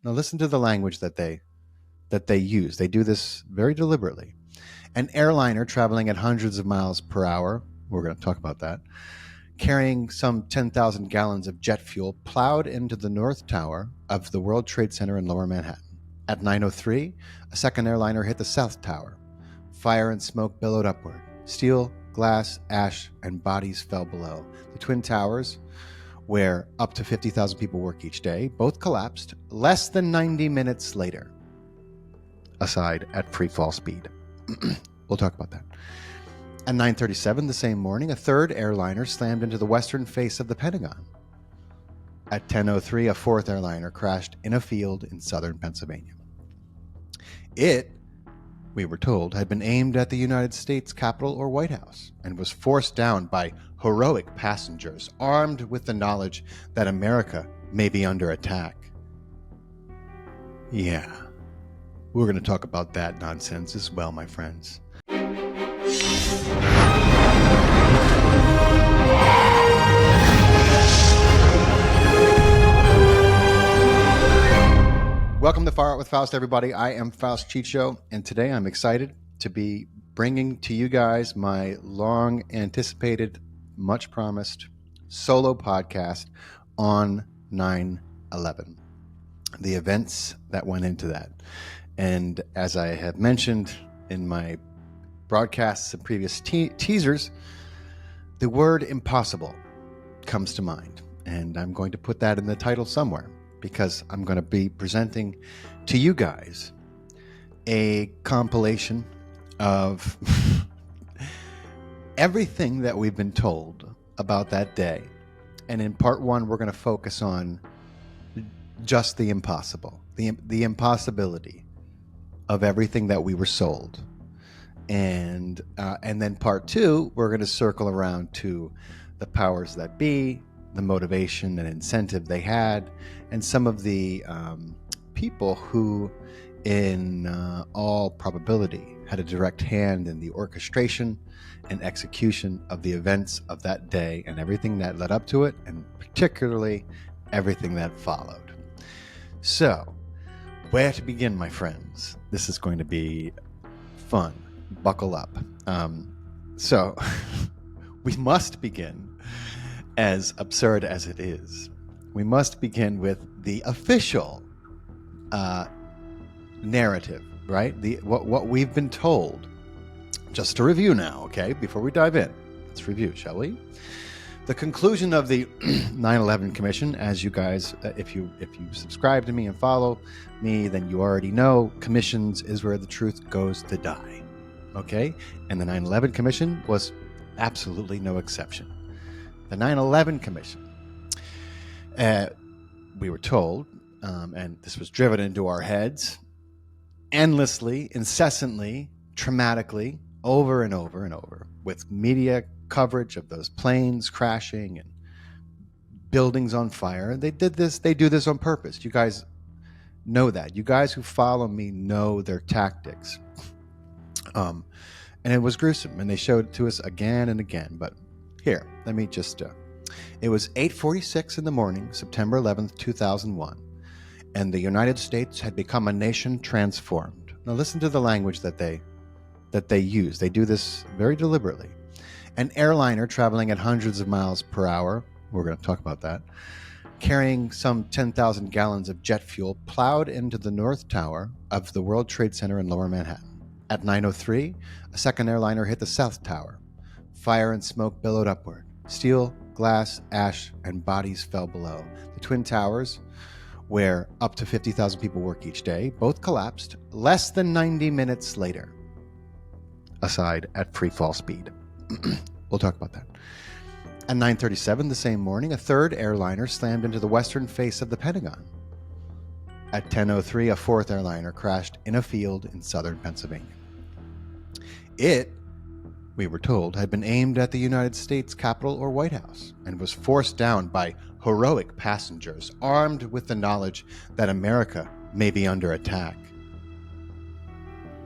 Now listen to the language that they use. They do this very deliberately. An airliner traveling at hundreds of miles per hour, we're going to talk about that, carrying some 10,000 gallons of jet fuel, plowed into the North Tower of the World Trade Center in Lower Manhattan. At 9:03, a second airliner hit the South Tower. Fire and smoke billowed upward. Steel, glass, ash, and bodies fell below. The Twin Towers, where up to 50,000 people work each day, both collapsed less than 90 minutes later. Aside at free fall speed. We'll talk about that. At 9:37 the same morning, a third airliner slammed into the western face of the Pentagon. At 10:03, a fourth airliner crashed in a field in southern Pennsylvania. It, we were told, had been aimed at the United States Capitol or White House and was forced down by heroic passengers armed with the knowledge that America may be under attack. Yeah. We're going to talk about that nonsense as well, my friends. Welcome to Far Out with Faust, everybody. I am Faust Checho, and today I'm excited to be bringing to you guys my long-anticipated, much-promised solo podcast on 9/11, the events that went into that. And as I have mentioned in my broadcasts and previous teasers, the word impossible comes to mind. And I'm going to put that in the title somewhere because I'm going to be presenting to you guys a compilation of everything that we've been told about that day. And in part one, we're going to focus on just the impossible, the impossibility of everything that we were sold. And then part two, we're going to circle around to the powers that be, the motivation and incentive they had, and some of the people who, in all probability, had a direct hand in the orchestration and execution of the events of that day and everything that led up to it, and particularly everything that followed. So, where to begin, my friends? This is going to be fun. Buckle up. So, we must begin, as absurd as it is, we must begin with the official narrative, right? What we've been told. Just to review now, okay? Before we dive in, let's review, shall we? The conclusion of the 9/11 Commission, as you guys, if you subscribe to me and follow me, then you already know commissions is where the truth goes to die, okay? And the 9/11 Commission was absolutely no exception. The 9/11 Commission, we were told, and this was driven into our heads endlessly, incessantly, traumatically, over and over and over, with media coverage of those planes crashing and buildings on fire. They do this on purpose. You guys know that. You guys who follow me know their tactics. And it was gruesome, and they showed it to us again and again. But here, let me just, it was 8:46 in the morning, September 11th, 2001, and the United States had become a nation transformed. Now listen to the language that they use. They do this very deliberately. An airliner traveling at hundreds of miles per hour, we're going to talk about that, carrying some 10,000 gallons of jet fuel, plowed into the North Tower of the World Trade Center in Lower Manhattan. At 9:03, a second airliner hit the South Tower. Fire and smoke billowed upward. Steel, glass, ash, and bodies fell below. The Twin Towers, where up to 50,000 people work each day, both collapsed less than 90 minutes later. Aside at free fall speed. We'll talk about that. At 9:37 the same morning, a third airliner slammed into the western face of the Pentagon. At 10:03, a fourth airliner crashed in a field in southern Pennsylvania. It, we were told, had been aimed at the United States Capitol or White House and was forced down by heroic passengers armed with the knowledge that America may be under attack.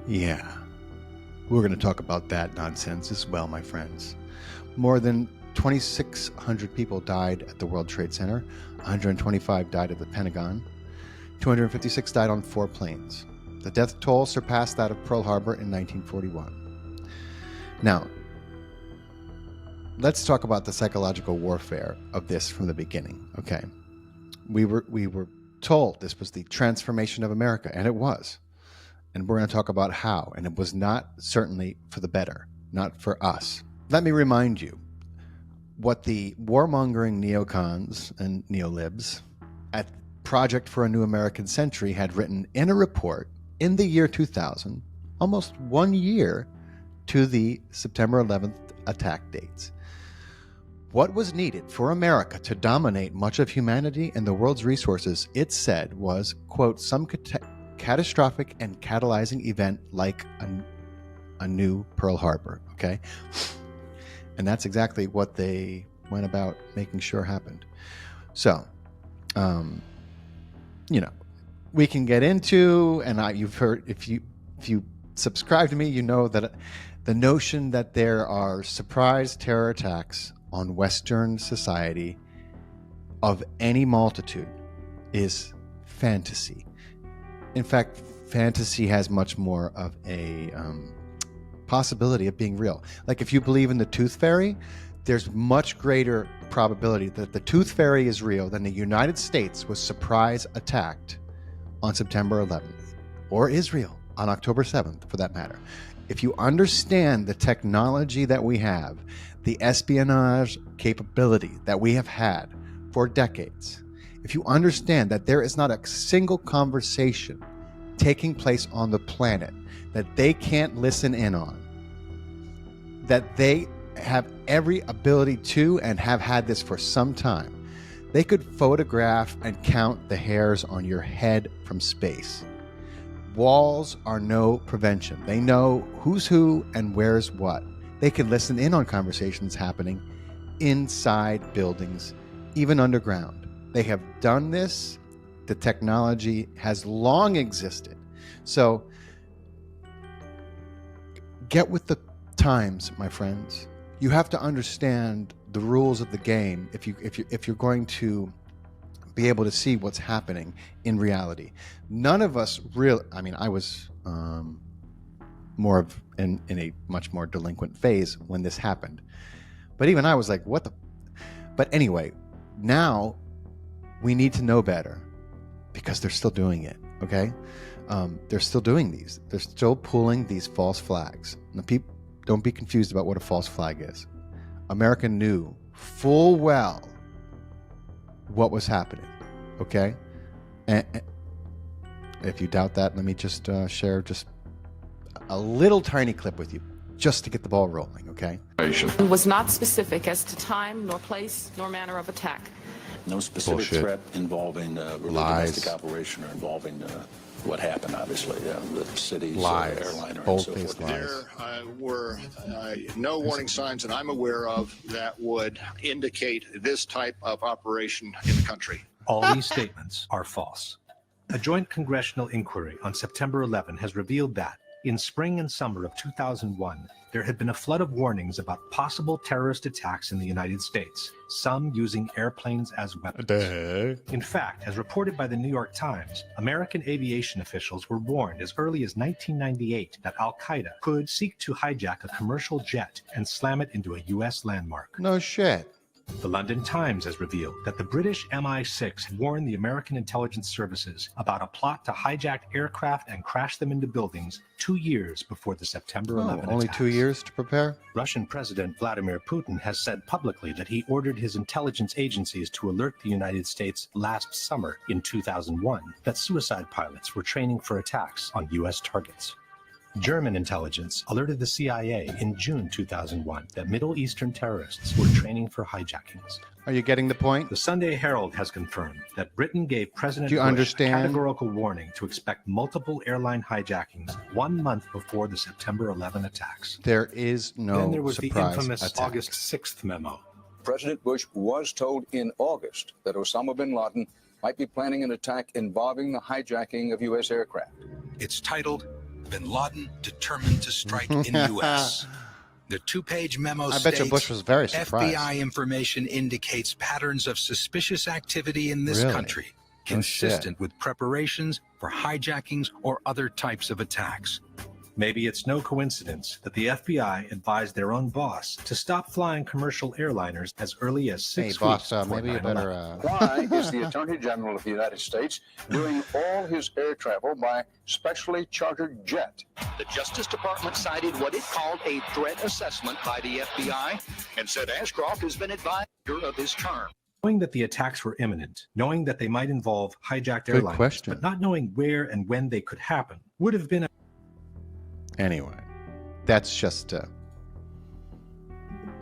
Yeah. We're going to talk about that nonsense as well, my friends. More than 2,600 people died at the World Trade Center. 125 died at the Pentagon. 256 died on 4 planes. The death toll surpassed that of Pearl Harbor in 1941. Now, let's talk about the psychological warfare of this from the beginning. Okay, we were told this was the transformation of America, and it was. And we're going to talk about how, and it was not certainly for the better, not for us. Let me remind you what the warmongering neocons and neolibs at Project for a New American Century had written in a report in the year 2000, almost 1 year to the September 11th attack dates. What was needed for America to dominate much of humanity and the world's resources, it said, was, quote, some catastrophic and catalyzing event like a new Pearl Harbor, okay? And that's exactly what they went about making sure happened. So, we can get into, and you've heard, if you subscribe to me, you know that the notion that there are surprise terror attacks on Western society of any multitude is fantasy. In fact, fantasy has much more of a possibility of being real. Like if you believe in the tooth fairy, there's much greater probability that the tooth fairy is real than the United States was surprise attacked on September 11th, or Israel on October 7th, for that matter. If you understand the technology that we have, the espionage capability that we have had for decades, if you understand that there is not a single conversation taking place on the planet that they can't listen in on, that they have every ability to and have had this for some time, they could photograph and count the hairs on your head from space. Walls are no prevention. They know who's who and where's what. They can listen in on conversations happening inside buildings, even underground. They have done this. The technology has long existed. So get with the times, my friends. You have to understand the rules of the game if you're going to be able to see what's happening in reality. None of us really, I mean, I was more of in a much more delinquent phase when this happened. But even I was like, what the? But anyway, now we need to know better because they're still doing it, okay? They're still doing these. They're still pulling these false flags. Now, people, don't be confused about what a false flag is. America knew full well what was happening, okay? And if you doubt that, let me just share just a little tiny clip with you just to get the ball rolling, okay? Was not specific as to time, nor place, nor manner of attack. No specific Bullshit. threat involving really domestic operation or involving what happened, obviously, the city's airliner and so Bold-faced forth. lies. There were no warning signs that I'm aware of that would indicate this type of operation in the country. All these statements are false. A joint congressional inquiry on September 11 has revealed that, in spring and summer of 2001, there had been a flood of warnings about possible terrorist attacks in the United States, some using airplanes as weapons. In fact, as reported by the New York Times, American aviation officials were warned as early as 1998 that Al-Qaeda could seek to hijack a commercial jet and slam it into a U.S. landmark. No shit. The London Times has revealed that the British MI6 warned the American intelligence services about a plot to hijack aircraft and crash them into buildings 2 years before the September 11 only attacks. 2 years to prepare? Russian President Vladimir Putin has said publicly that he ordered his intelligence agencies to alert the United States last summer in 2001 that suicide pilots were training for attacks on U.S. targets. German intelligence alerted the CIA in June 2001 that Middle Eastern terrorists were training for hijackings. Are you getting the point? The Sunday Herald has confirmed that Britain gave President Do you Bush understand? a categorical warning to expect multiple airline hijackings 1 month before the September 11 attacks. There is no Then there was the surprise infamous attack. August 6th memo. President Bush was told in August that Osama bin Laden might be planning an attack involving the hijacking of U.S. aircraft. It's titled, Bin Laden Determined to Strike in U.S. The two-page memo I bet you states, Bush was very surprised. FBI information indicates patterns of suspicious activity in this Really? country. consistent with preparations for hijackings or other types of attacks. Maybe it's no coincidence that the FBI advised their own boss to stop flying commercial airliners as early as 6 Hey, boss, weeks before maybe you 9/11. better. Why is the Attorney General of the United States doing all his air travel by specially chartered jet? The Justice Department cited what it called a threat assessment by the FBI and said Ashcroft has been advised of his term. Knowing that the attacks were imminent, knowing that they might involve hijacked Good airliners, question. but not knowing where and when they could happen, would have been Anyway, that's just.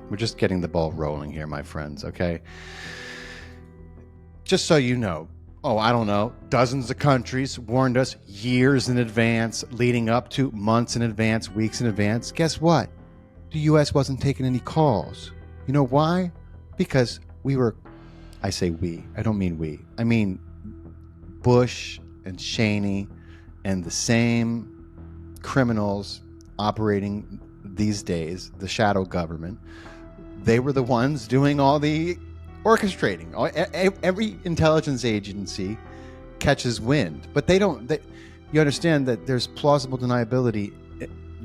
We're just getting the ball rolling here, my friends, okay? Just so you know, I don't know, dozens of countries warned us years in advance, leading up to months in advance, weeks in advance. Guess what? The U.S. wasn't taking any calls. You know why? Because we were, I say we, I don't mean we. I mean Bush and Cheney and the same criminals operating these days, the shadow government. They were the ones doing all the orchestrating. Every intelligence agency catches wind, but they don't. You understand that there's plausible deniability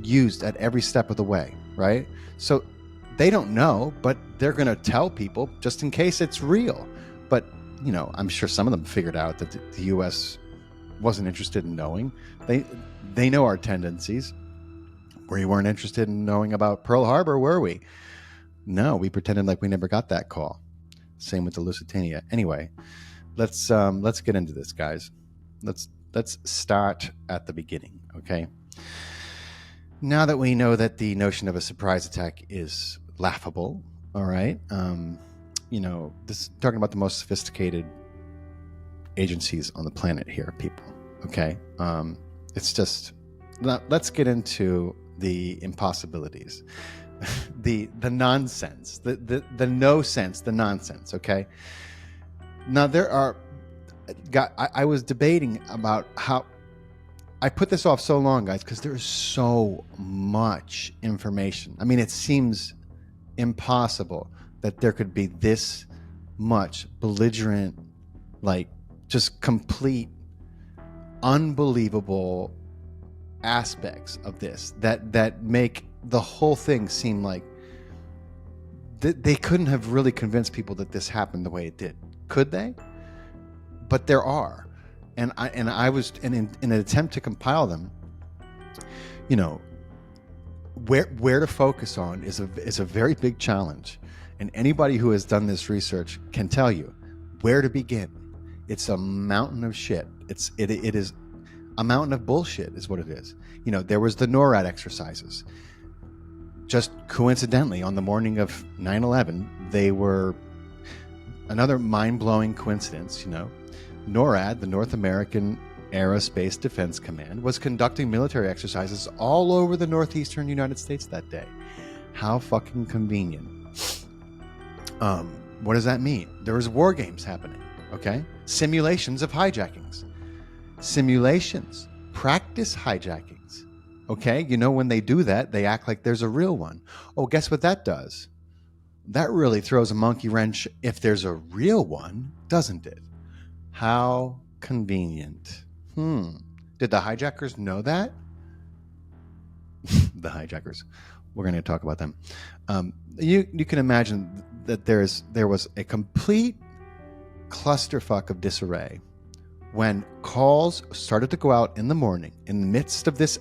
used at every step of the way, right? So they don't know, but they're going to tell people just in case it's real. But, I'm sure some of them figured out that the U.S. wasn't interested in knowing. They know our tendencies. We weren't interested in knowing about Pearl Harbor, were we? No, we pretended like we never got that call. Same with the Lusitania. Anyway, let's get into this, guys. Let's start at the beginning, okay? Now that we know that the notion of a surprise attack is laughable, all right? This talking about the most sophisticated agencies on the planet here, people. Okay, it's just let's get into the impossibilities, the nonsense, the no sense, the nonsense. Okay, now I was debating about how I put this off so long, guys, because there's so much information. I mean, it seems impossible that there could be this much belligerent, just complete, unbelievable aspects of this that make the whole thing seem like they couldn't have really convinced people that this happened the way it did, could they? But there are, and I was in an attempt to compile them. Where to focus on is a very big challenge, and anybody who has done this research can tell you where to begin. It's a mountain of shit. It is a mountain of bullshit is what it is. There was the NORAD exercises. Just coincidentally, on the morning of 9/11, they were another mind-blowing coincidence. NORAD, the North American Aerospace Defense Command, was conducting military exercises all over the northeastern United States that day. How fucking convenient. What does that mean? There was war games happening, okay? Simulations of hijackings. Simulations. Practice hijackings. Okay? When they do that, they act like there's a real one. Oh, guess what that does? That really throws a monkey wrench if there's a real one, doesn't it? How convenient. Did the hijackers know that? The hijackers. We're going to talk about them. You can imagine that there was a complete clusterfuck of disarray when calls started to go out in the morning in the midst of this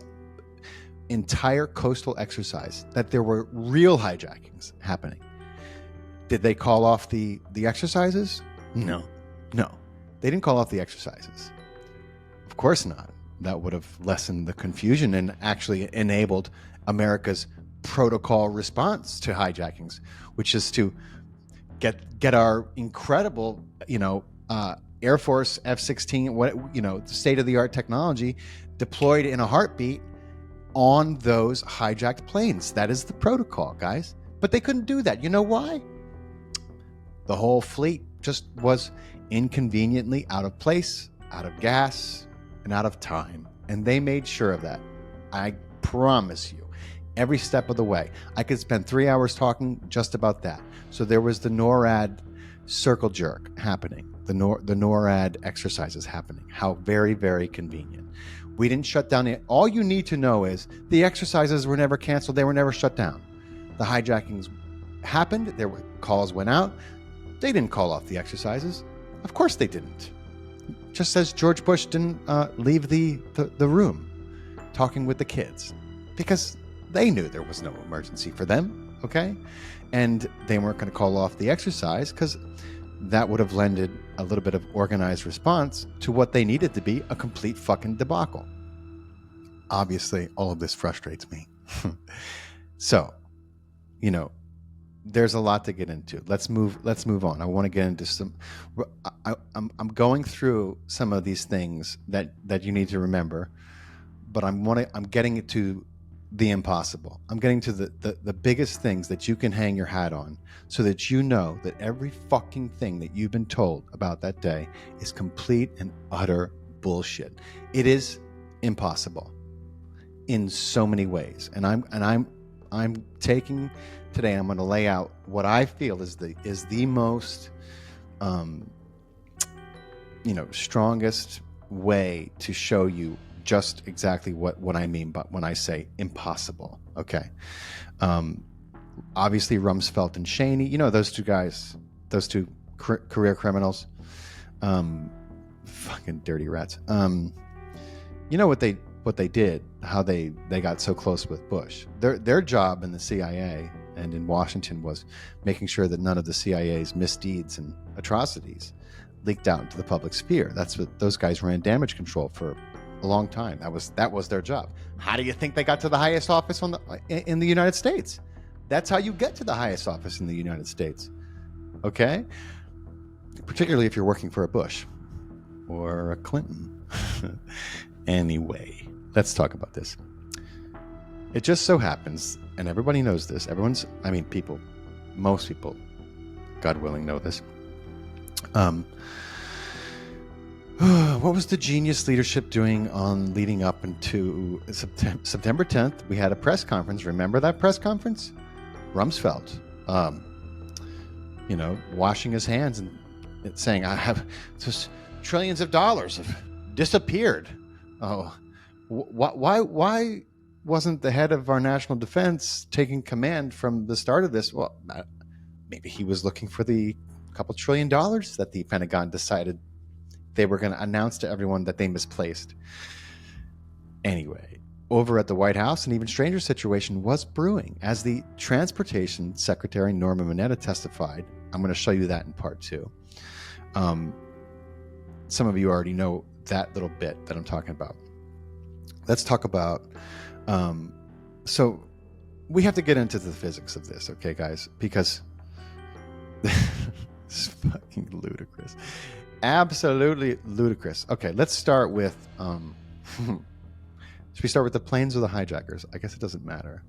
entire coastal exercise that there were real hijackings happening. Did they call off the exercises? No. They didn't call off the exercises. Of course not. That would have lessened the confusion and actually enabled America's protocol response to hijackings, which is to get our incredible, Air Force F-16, state-of-the-art technology deployed in a heartbeat on those hijacked planes. That is the protocol, guys. But they couldn't do that. You know why? The whole fleet just was inconveniently out of place, out of gas, and out of time. And they made sure of that. I promise you. Every step of the way. I could spend 3 hours talking just about that. So there was the NORAD circle jerk happening. the NORAD exercises happening. How very, very convenient. We didn't shut down all you need to know is the exercises were never canceled. They were never shut down. The hijackings happened. Their calls went out. They didn't call off the exercises. Of course they didn't. Just as George Bush didn't leave the room talking with the kids because they knew there was no emergency for them, okay? And they weren't going to call off the exercise because that would have lended a little bit of organized response to what they needed to be a complete fucking debacle. Obviously, all of this frustrates me. So, there's a lot to get into. Let's move on. I want to get into some. I'm going through some of these things that you need to remember, but I'm getting to the impossible. I'm getting to the biggest things that you can hang your hat on, so that you know that every fucking thing that you've been told about that day is complete and utter bullshit. It is impossible in so many ways, and I'm taking today. I'm going to lay out what I feel is the most, strongest way to show you just exactly what I mean but when I say impossible. Okay. Obviously Rumsfeld and Cheney, those two guys, those two career criminals, fucking dirty rats. What they did, how they got so close with Bush. Their job in the CIA and in Washington was making sure that none of the CIA's misdeeds and atrocities leaked out into the public sphere. That's what those guys ran damage control for a long time. That was their job. How do you think they got to the highest office in the United States? That's how you get to the highest office in the United States. Okay? Particularly if you're working for a Bush or a Clinton. Anyway, let's talk about this. It just so happens, and everybody knows this. Most people, God willing, know this. What was the genius leadership doing on leading up into September 10th? We had a press conference. Remember that press conference? Rumsfeld, washing his hands and saying, "I have just trillions of dollars have disappeared." Oh, why wasn't the head of our national defense taking command from the start of this? Well, maybe he was looking for the couple $1 trillion that the Pentagon decided they were going to announce to everyone that they misplaced. Anyway, over at the White House, an even stranger situation was brewing. As the Transportation Secretary Norma Mineta testified, I'm going to show you that in part 2. Some of you already know that little bit that I'm talking about. Let's talk about, so we have to get into the physics of this, okay, guys? Because it's fucking ludicrous. Absolutely ludicrous. Okay, let's start with, should we start with the planes or the hijackers? I guess it doesn't matter.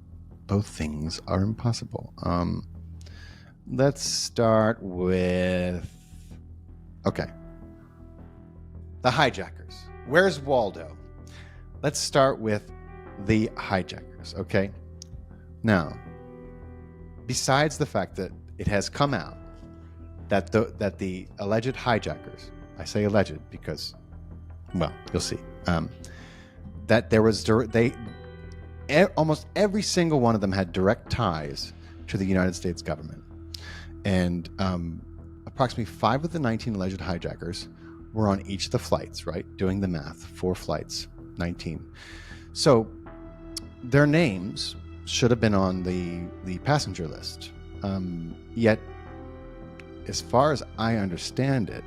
Both things are impossible. Let's start with, okay, the hijackers. Where's Waldo? Let's start with the hijackers, okay? Now, besides the fact that it has come out that the alleged hijackers, I say alleged because, well, you'll see, that there was almost every single one of them had direct ties to the United States government, and approximately 5 of the 19 alleged hijackers were on each of the flights. Right, doing the math, 4 flights, 19. So their names should have been on the passenger list. Yet, as far as I understand it,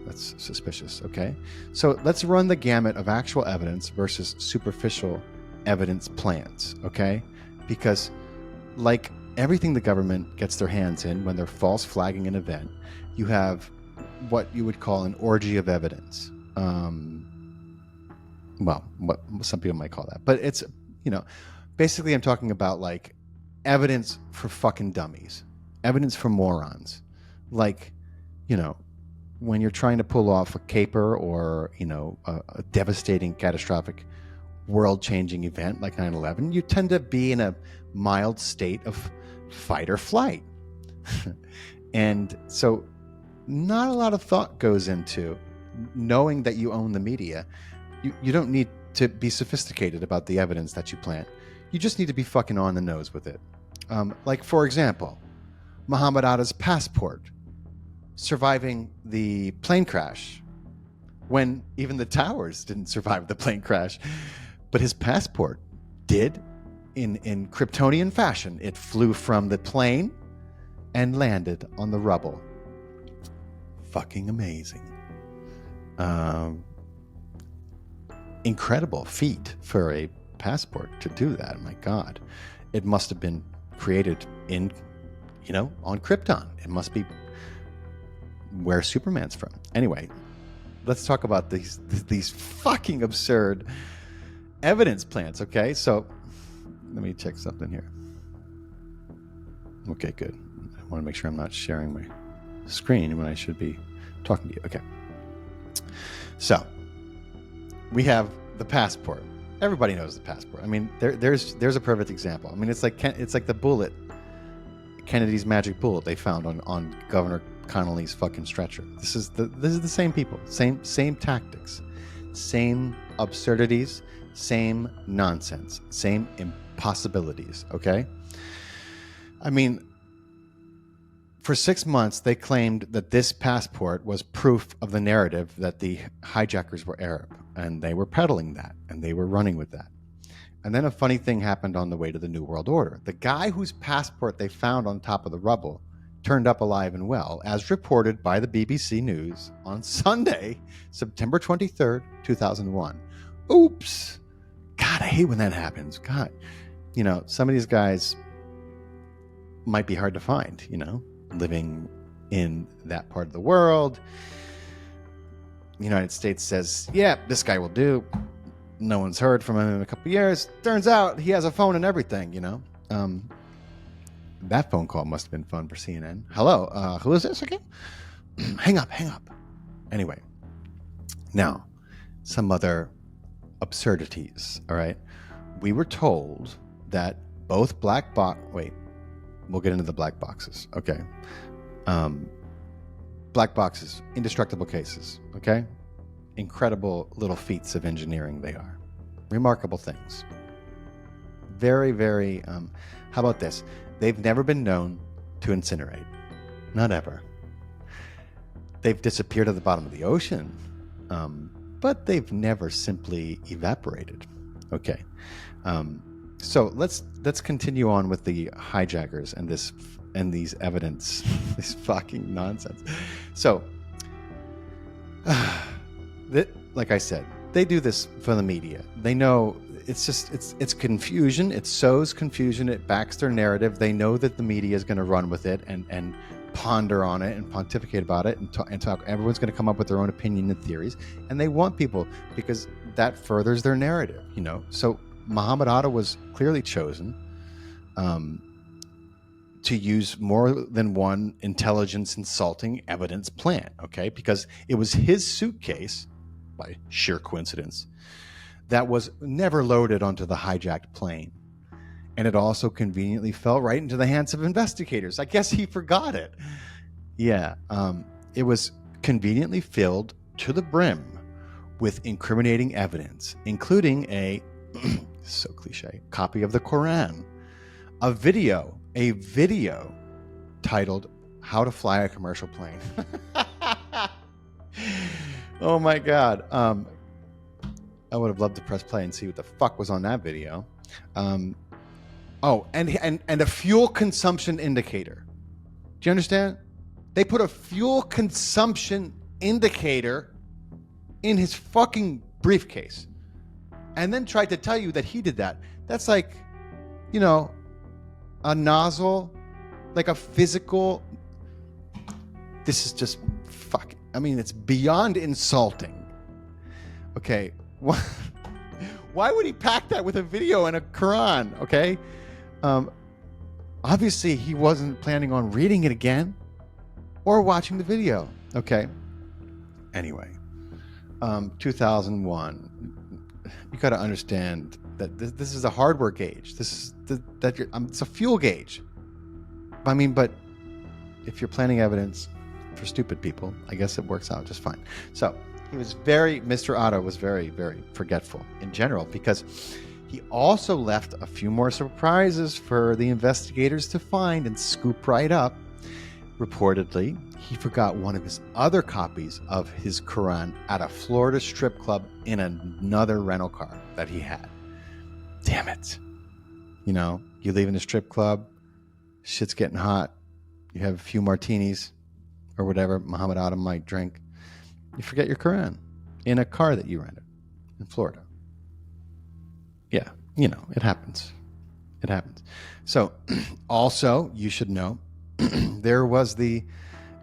that's suspicious, okay? So let's run the gamut of actual evidence versus superficial evidence plans, okay? Because like everything the government gets their hands in when they're false flagging an event, you have what you would call an orgy of evidence. Well, what some people might call that. But it's, basically I'm talking about like evidence for fucking dummies. Evidence for morons. Like, when you're trying to pull off a caper or, a devastating, catastrophic, world-changing event like 9/11, you tend to be in a mild state of fight or flight. And so not a lot of thought goes into knowing that you own the media. You don't need to be sophisticated about the evidence that you plant. You just need to be fucking on the nose with it. Like, for example, Muhammad Atta's passport surviving the plane crash when even the towers didn't survive the plane crash. But his passport did in Kryptonian fashion. It flew from the plane and landed on the rubble. Fucking amazing. Incredible feat for a passport to do that. My God. It must have been created on Krypton. It must be where Superman's from. Anyway, let's talk about these fucking absurd evidence plants, okay? So let me check something here. Okay, good. I want to make sure I'm not sharing my screen when I should be talking to you. Okay. So we have the passport. Everybody knows the passport. I mean, there's a perfect example. I mean, it's like the bullet, Kennedy's magic bullet they found on Governor Connolly's fucking stretcher. This is the same people, same tactics, same absurdities, same nonsense, same impossibilities. Okay. I mean, for 6 months, they claimed that this passport was proof of the narrative that the hijackers were Arab, and they were peddling that, and they were running with that. And then a funny thing happened on the way to the New World Order. The guy whose passport they found on top of the rubble turned up alive and well, as reported by the BBC News on Sunday, September 23rd, 2001. Oops. God, I hate when that happens. God, some of these guys might be hard to find, living in that part of the world. The United States says, yeah, this guy will do. No one's heard from him in a couple of years. Turns out he has a phone and everything, That phone call must have been fun for CNN. Hello, who is this again? Hang up. Anyway, now, some other absurdities, all right? We were told that both we'll get into the black boxes, okay? Black boxes, indestructible cases, okay? Incredible little feats of engineering they are. Remarkable things. Very, very, how about this? They've never been known to incinerate. Not ever. They've disappeared at the bottom of the ocean, but they've never simply evaporated. Okay. So let's continue on with the hijackers and these evidence, this fucking nonsense. So, like I said, they do this for the media. They know it's confusion. It sows confusion. It backs their narrative. They know that the media is going to run with it and ponder on it and pontificate about it and talk. Everyone's going to come up with their own opinion and theories, and they want people because that furthers their narrative. So Muhammad Atta was clearly chosen to use more than one intelligence insulting evidence plant, okay? Because it was his suitcase, by sheer coincidence, that was never loaded onto the hijacked plane. And it also conveniently fell right into the hands of investigators. I guess he forgot it. Yeah, it was conveniently filled to the brim with incriminating evidence, including a so cliche, copy of the Quran, a video titled How to Fly a Commercial Plane. Oh my God. I would have loved to press play and see what the fuck was on that video. And a fuel consumption indicator. Do you understand? They put a fuel consumption indicator in his fucking briefcase and then tried to tell you that he did that. That's like, a nozzle, like a physical. This is just fucking, it's beyond insulting. Okay. Why would he pack that with a video and a Quran? Okay. Obviously he wasn't planning on reading it again or watching the video. Okay. Anyway, 2001. You got to understand that this is a hardware gauge. This is it's a fuel gauge. But if you're planting evidence, for stupid people, I guess it works out just fine. So Mr. Otto was very, very forgetful in general, because he also left a few more surprises for the investigators to find and scoop right up. Reportedly, he forgot one of his other copies of his Quran at a Florida strip club in another rental car that he had. Damn it. You know, you leave in a strip club, shit's getting hot, you have a few martinis or whatever Muhammad Adam might drink, you forget your Quran in a car that you rented in Florida. Yeah, you know, it happens. It happens. So, also, you should know, there was the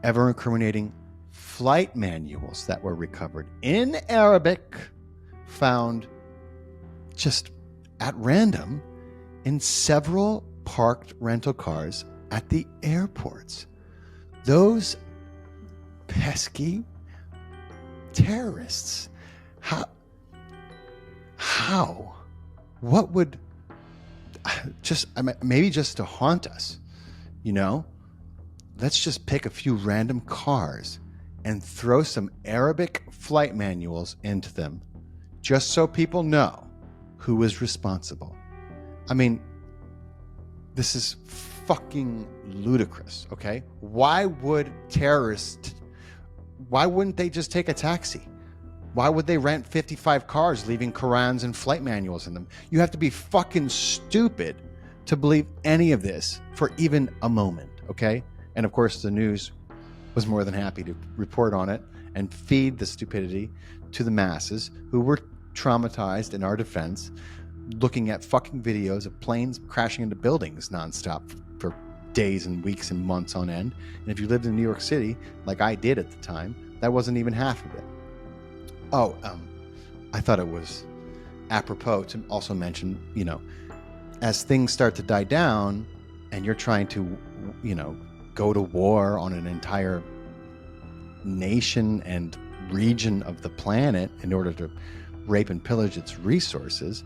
ever-incriminating flight manuals that were recovered in Arabic, found just at random in several parked rental cars at the airports. Those pesky terrorists. How? What would maybe just to haunt us, you know? Let's just pick a few random cars and throw some Arabic flight manuals into them just so people know who was responsible. I mean, this is fucking ludicrous, okay? Why wouldn't they just take a taxi? Why would they rent 55 cars leaving Qurans and flight manuals in them? You have to be fucking stupid to believe any of this for even a moment, okay? And of course, the news was more than happy to report on it and feed the stupidity to the masses who were traumatized in our defense, looking at fucking videos of planes crashing into buildings nonstop for days and weeks and months on end. And if you lived in New York City, like I did at the time, that wasn't even half of it. Oh, I thought it was apropos to also mention, you know, as things start to die down and you're trying to, you know, go to war on an entire nation and region of the planet in order to rape and pillage its resources,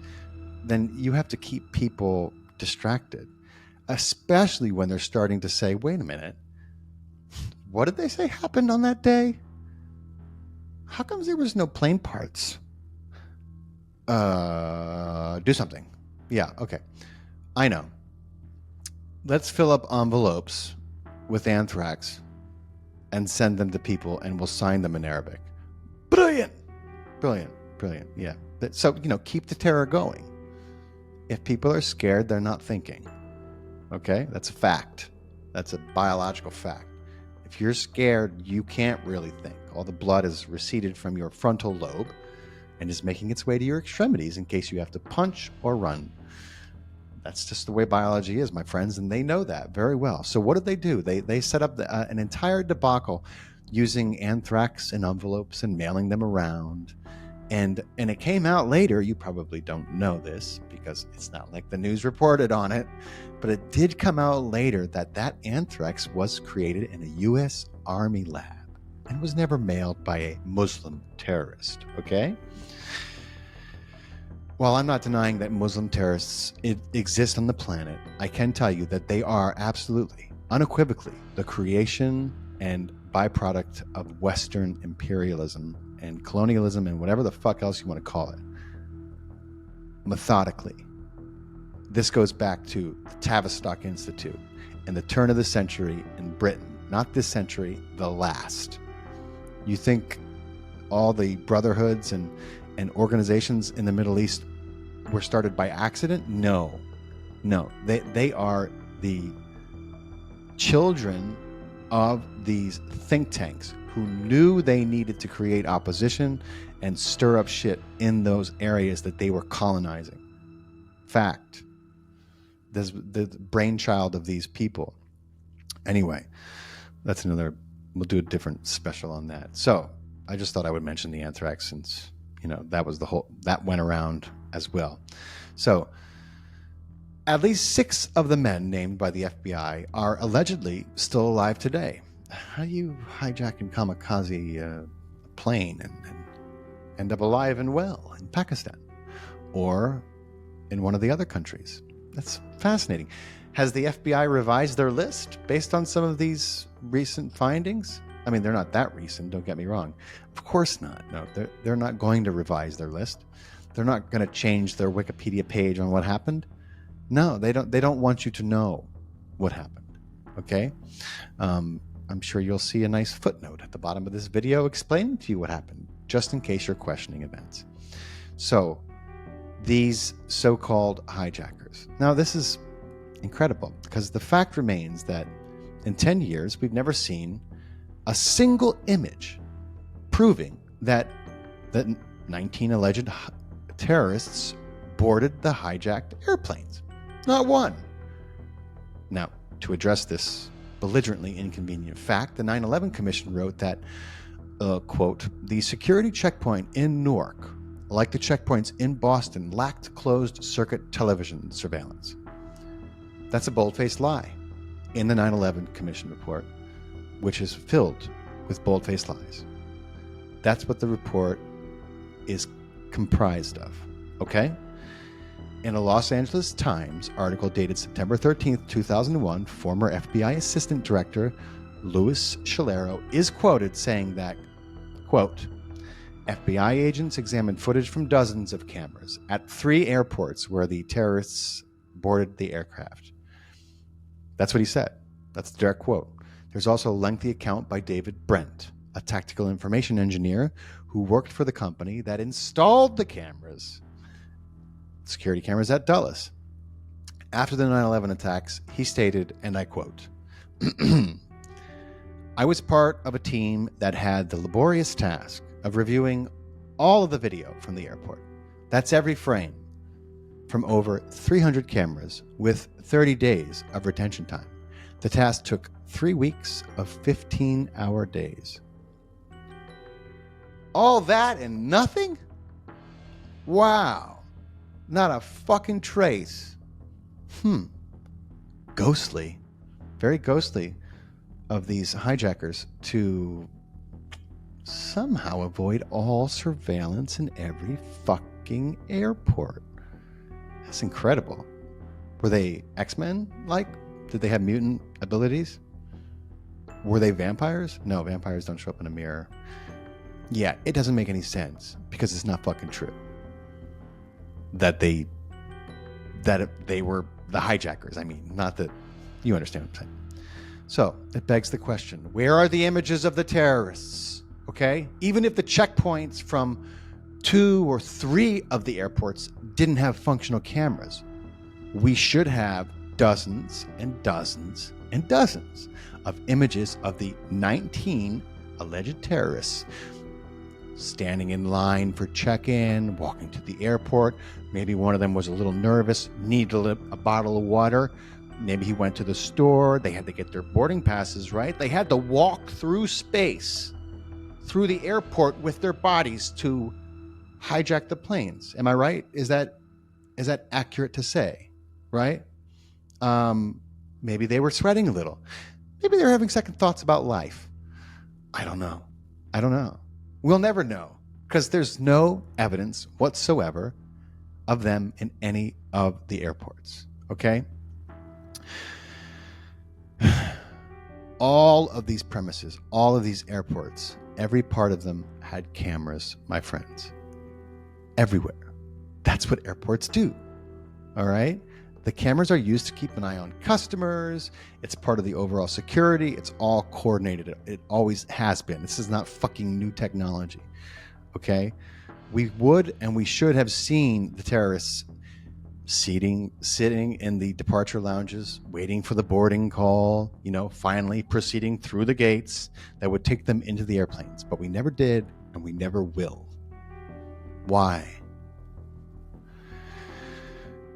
then you have to keep people distracted, especially when they're starting to say, wait a minute, what did they say happened on that day? How come there was no plane parts? Do something. Yeah, okay. I know. Let's fill up envelopes with anthrax and send them to people, and we'll sign them in Arabic. Brilliant. Brilliant. Brilliant. Yeah. So, you know, keep the terror going. If people are scared, they're not thinking. Okay? That's a fact. That's a biological fact. If you're scared, you can't really think. All the blood is receded from your frontal lobe and is making its way to your extremities in case you have to punch or run. That's just the way biology is, my friends, and they know that very well. So what did they do? They set up an entire debacle using anthrax in envelopes and mailing them around. And it came out later, you probably don't know this because it's not like the news reported on it, but it did come out later that anthrax was created in a U.S. Army lab and was never mailed by a Muslim terrorist, okay? While I'm not denying that Muslim terrorists exist on the planet, I can tell you that they are absolutely, unequivocally, the creation and byproduct of Western imperialism and colonialism and whatever the fuck else you want to call it. Methodically. This goes back to the Tavistock Institute and the turn of the century in Britain. Not this century, the last. You think all the brotherhoods and organizations in the Middle East were started by accident? No. They are the children of these think tanks who knew they needed to create opposition and stir up shit in those areas that they were colonizing. Fact. This the brainchild of these people. Anyway, that's another. We'll do a different special on that. So I just thought I would mention the anthrax since, you know, that went around as well. So at least 6 of the men named by the FBI are allegedly still alive today. How do you hijack and kamikaze a plane and end up alive and well in Pakistan or in one of the other countries? That's fascinating. Has the FBI revised their list based on some of these recent findings? I mean, they're not that recent, don't get me wrong. Of course not. No, they're not going to revise their list. They're not going to change their Wikipedia page on what happened. No, they don't want you to know what happened. Okay? I'm sure you'll see a nice footnote at the bottom of this video explaining to you what happened, just in case you're questioning events. So, these so-called hijackers. Now, this is incredible because the fact remains that in 10 years, we've never seen a single image proving that 19 alleged terrorists boarded the hijacked airplanes. Not one. Now, to address this belligerently inconvenient fact, the 9/11 Commission wrote that, quote, the security checkpoint in Newark, like the checkpoints in Boston, lacked closed-circuit television surveillance. That's a bold-faced lie in the 9/11 Commission report, which is filled with bold-faced lies. That's what the report is comprised of, okay? In a Los Angeles Times article dated September 13th, 2001, former FBI Assistant Director Luis Chalero is quoted saying that, quote, FBI agents examined footage from dozens of cameras at 3 airports where the terrorists boarded the aircraft. That's what he said. That's the direct quote. There's also a lengthy account by David Brent, a tactical information engineer who worked for the company that installed the cameras, security cameras at Dulles. After the 9/11 attacks, he stated, and I quote, I was part of a team that had the laborious task of reviewing all of the video from the airport. That's every frame from over 300 cameras with 30 days of retention time. The task took 3 weeks of 15-hour days. All that and nothing? Wow. Not a fucking trace. Ghostly. Very ghostly of these hijackers to somehow avoid all surveillance in every fucking airport. That's incredible. Were they X-Men like? Did they have mutant abilities? Were they vampires? No, vampires don't show up in a mirror. Yeah, it doesn't make any sense because it's not fucking true. That they were the hijackers. I mean, not that you understand what I'm saying. So it begs the question, where are the images of the terrorists? Okay? Even if the checkpoints from 2 or 3 of the airports didn't have functional cameras, we should have dozens and dozens and dozens of images of the 19 alleged terrorists standing in line for check-in, walking to the airport. Maybe one of them was a little nervous, needed a bottle of water. Maybe he went to the store. They had to get their boarding passes, right? They had to walk through space, through the airport with their bodies to hijack the planes. Am I right? Is that accurate to say, right? Maybe they were sweating a little. Maybe they were having second thoughts about life. I don't know. We'll never know because there's no evidence whatsoever of them in any of the airports. Okay? All of these premises, all of these airports, every part of them had cameras, my friends. Everywhere. That's what airports do. All right? The cameras are used to keep an eye on customers. It's part of the overall security. It's all coordinated. It always has been. This is not fucking new technology. Okay? We would and we should have seen the terrorists sitting in the departure lounges, waiting for the boarding call, finally proceeding through the gates that would take them into the airplanes. But we never did, and we never will. Why?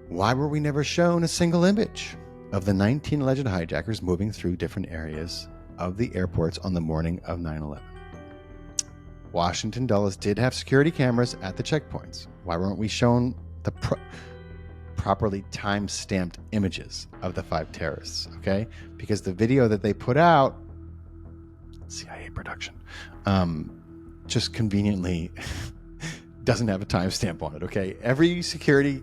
Why were we never shown a single image of the 19 alleged hijackers moving through different areas of the airports on the morning of 9/11? Washington Dulles did have security cameras at the checkpoints. Why weren't we shown the properly time-stamped images of the 5 terrorists? Okay, because the video that they put out, CIA production, just conveniently doesn't have a timestamp on it, okay? Every security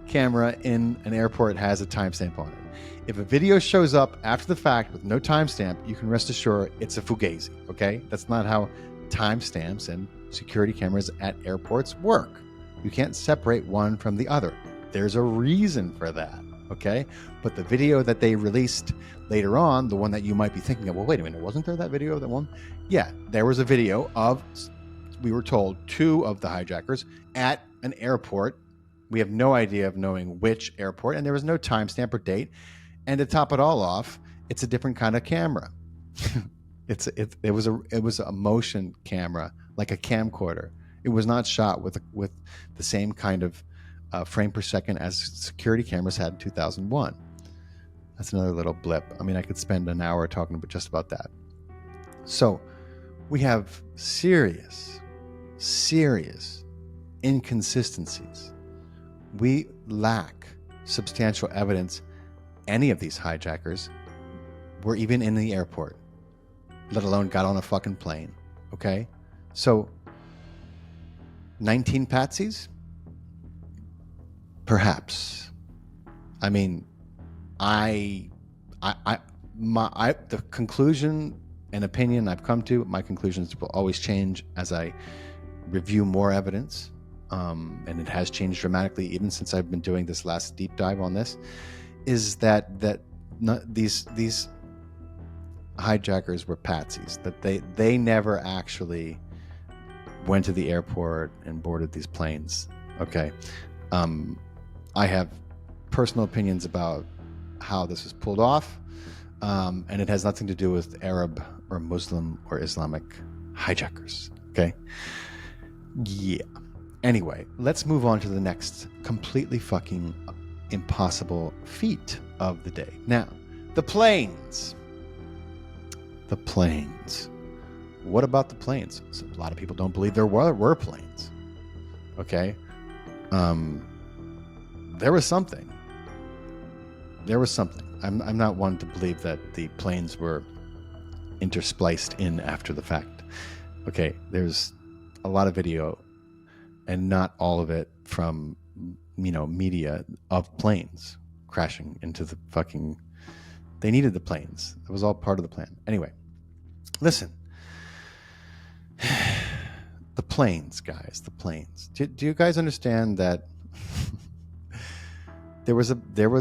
camera in an airport has a timestamp on it. If a video shows up after the fact with no timestamp, you can rest assured it's a fugazi, okay? That's not how timestamps and security cameras at airports work. You can't separate one from the other. There's a reason for that, okay? But the video that they released later on, the one that you might be thinking of, well, wait a minute, wasn't there that video of that one? Yeah, there was a video of, we were told, 2 of the hijackers at an airport. We have no idea of knowing which airport, and there was no timestamp or date. And to top it all off, it's a different kind of camera. It was a motion camera, like a camcorder. It was not shot with the same kind of frame per second as security cameras had in 2001. That's another little blip. I mean, I could spend an hour talking about just about that. So we have serious inconsistencies. We lack substantial evidence any of these hijackers were even in the airport, let alone got on a fucking plane. Okay? So 19 patsies? Perhaps. I mean, the conclusion and opinion I've come to, my conclusions will always change as I review more evidence. And it has changed dramatically even since I've been doing this last deep dive on this, is that these hijackers were patsies, that they never actually went to the airport and boarded these planes. Okay. I have personal opinions about how this was pulled off, and it has nothing to do with Arab or Muslim or Islamic hijackers. Okay. Yeah. Anyway, let's move on to the next completely fucking impossible feat of the day. Now, the planes. The planes. What about the planes? So a lot of people don't believe there were planes. Okay? There was something. I'm not one to believe that the planes were interspliced in after the fact. Okay, there's a lot of video, and not all of it from, media of planes crashing into the fucking... They needed the planes. That was all part of the plan. Anyway, listen. The planes, guys, the planes. Do you guys understand that there was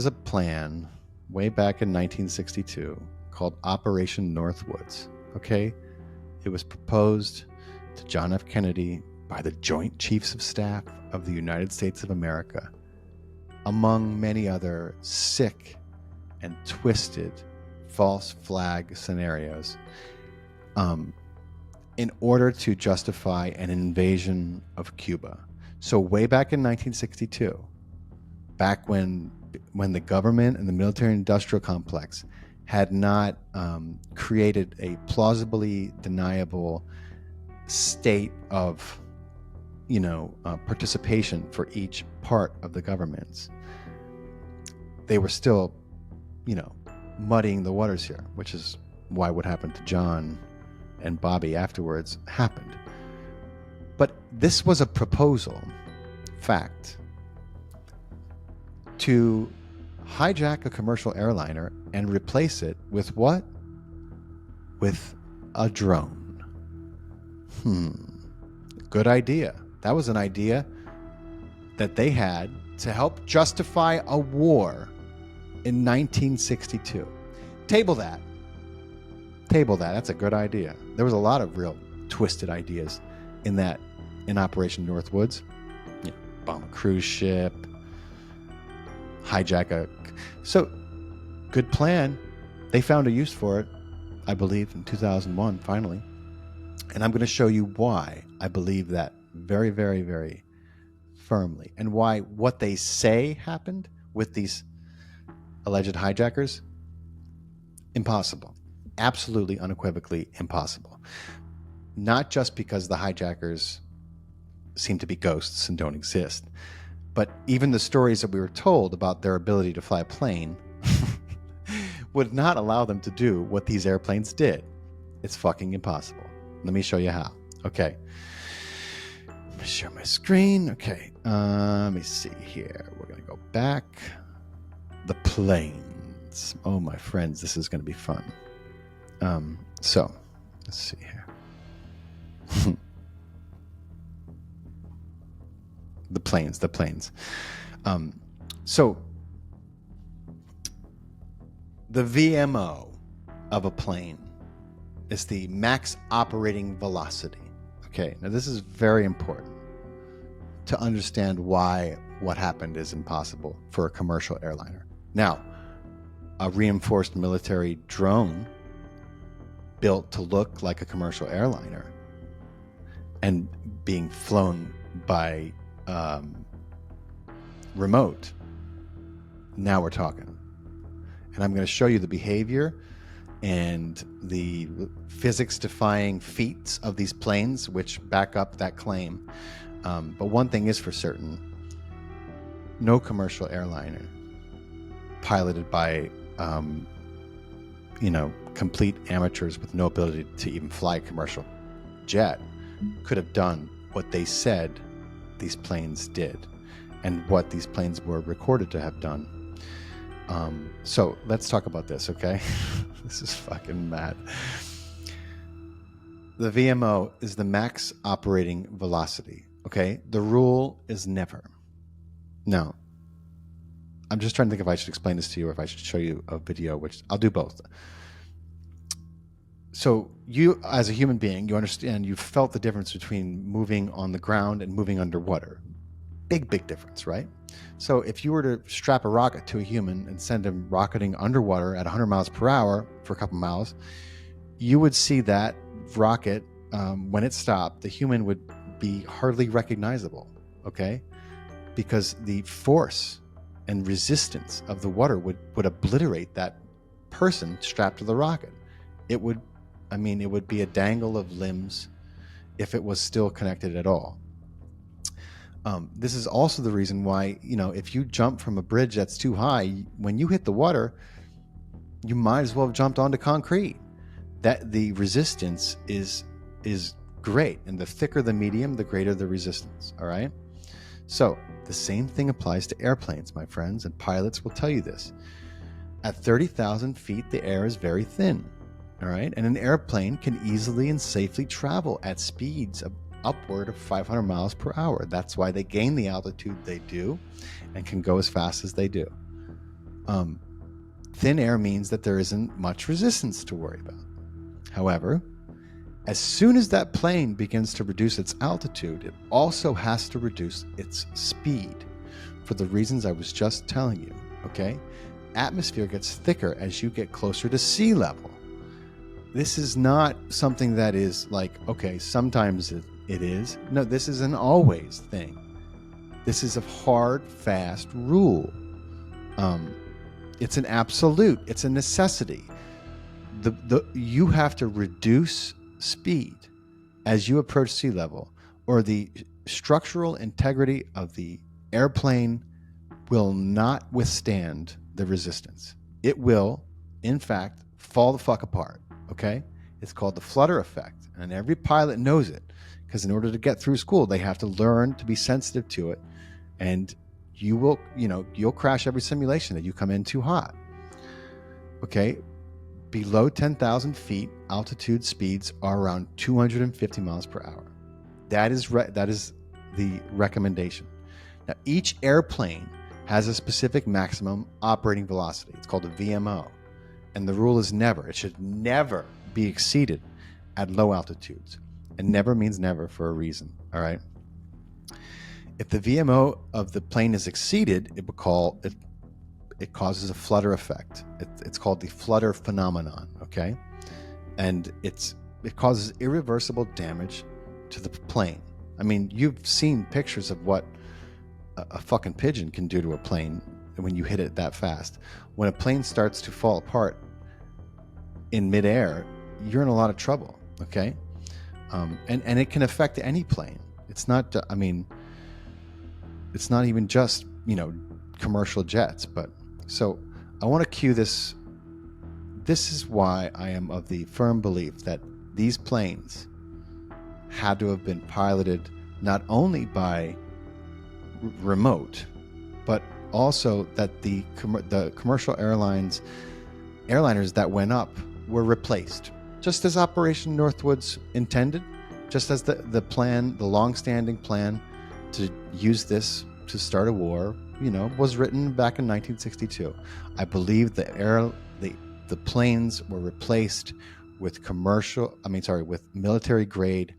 a plan way back in 1962 called Operation Northwoods, okay? It was proposed to John F. Kennedy by the Joint Chiefs of Staff of the United States of America, among many other sick and twisted false flag scenarios, in order to justify an invasion of Cuba. So way back in 1962, back when the government and the military-industrial complex had not created a plausibly deniable state of participation for each part of the governments, they were still, muddying the waters here, which is why what happened to John and Bobby afterwards happened. But this was a proposal, fact, to hijack a commercial airliner and replace it with what? With a drone. Good idea. That was an idea that they had to help justify a war in 1962. Table that. That's a good idea. There was a lot of real twisted ideas in Operation Northwoods. Bomb a cruise ship, hijack a... So, good plan. They found a use for it, I believe, in 2001, finally. And I'm going to show you why I believe that very, very, very firmly, and why what they say happened with these alleged hijackers, impossible. Absolutely, unequivocally impossible. Not just because the hijackers seem to be ghosts and don't exist, but even the stories that we were told about their ability to fly a plane would not allow them to do what these airplanes did. It's fucking impossible. Let me show you how. Okay. me share my screen. Okay. Let me see here. We're going to go back. The planes. Oh, my friends, this is going to be fun. So, let's see here. The planes. So, the VMO of a plane is the max operating velocity. Okay, now this is very important to understand why what happened is impossible for a commercial airliner. Now, a reinforced military drone built to look like a commercial airliner and being flown by remote, now we're talking. And I'm going to show you the behavior and the physics-defying feats of these planes, which back up that claim. But one thing is for certain, no commercial airliner piloted by, complete amateurs with no ability to even fly a commercial jet could have done what they said these planes did and what these planes were recorded to have done. So let's talk about this, okay? This is fucking mad. The VMO is the max operating velocity, okay? The rule is never. Now, I'm just trying to think if I should explain this to you or if I should show you a video, which I'll do both. So you, as a human being, you understand, you've felt the difference between moving on the ground and moving underwater. Big difference, right? So if you were to strap a rocket to a human and send him rocketing underwater at 100 miles per hour for a couple miles, you would see that rocket, when it stopped, the human would be hardly recognizable, okay? Because the force and resistance of the water would obliterate that person strapped to the rocket. It would be a dangle of limbs if it was still connected at all. This is also the reason why, if you jump from a bridge that's too high, when you hit the water, you might as well have jumped onto concrete. That the resistance is great, and the thicker the medium, the greater the resistance. All right. So the same thing applies to airplanes, my friends, and pilots will tell you this. At 30,000 feet, the air is very thin. All right, and an airplane can easily and safely travel at speeds of upward of 500 miles per hour. That's why they gain the altitude they do and can go as fast as they do. Thin air means that there isn't much resistance to worry about. However, as soon as that plane begins to reduce its altitude, it also has to reduce its speed for the reasons I was just telling you, okay? Atmosphere gets thicker as you get closer to sea level. This is not something that is like, okay, sometimes it is. No, this is an always thing. This is a hard, fast rule. It's an absolute. It's a necessity. You have to reduce speed as you approach sea level, or the structural integrity of the airplane will not withstand the resistance. It will, in fact, fall the fuck apart. Okay? It's called the flutter effect, and every pilot knows it, because in order to get through school, they have to learn to be sensitive to it, and you'll crash every simulation that you come in too hot. Okay? Below 10,000 feet, altitude speeds are around 250 miles per hour. That is the recommendation. Now, each airplane has a specific maximum operating velocity. It's called a VMO. And the rule is never. It should never be exceeded at low altitudes. And never means never for a reason. All right. If the VMO of the plane is exceeded, it causes a flutter effect. It's called the flutter phenomenon. Okay, and it causes irreversible damage to the plane. I mean, you've seen pictures of what a fucking pigeon can do to a plane when you hit it that fast. When a plane starts to fall apart in midair, you're in a lot of trouble. Okay, and it can affect any plane. It's not. It's not even just commercial jets. But so I want to cue this. This is why I am of the firm belief that these planes had to have been piloted not only by remote, but also that the commercial airliners that went up were replaced, just as Operation Northwoods intended, just as the plan, the long-standing plan to use this to start a war, was written back in 1962. I believe the planes were replaced with with military-grade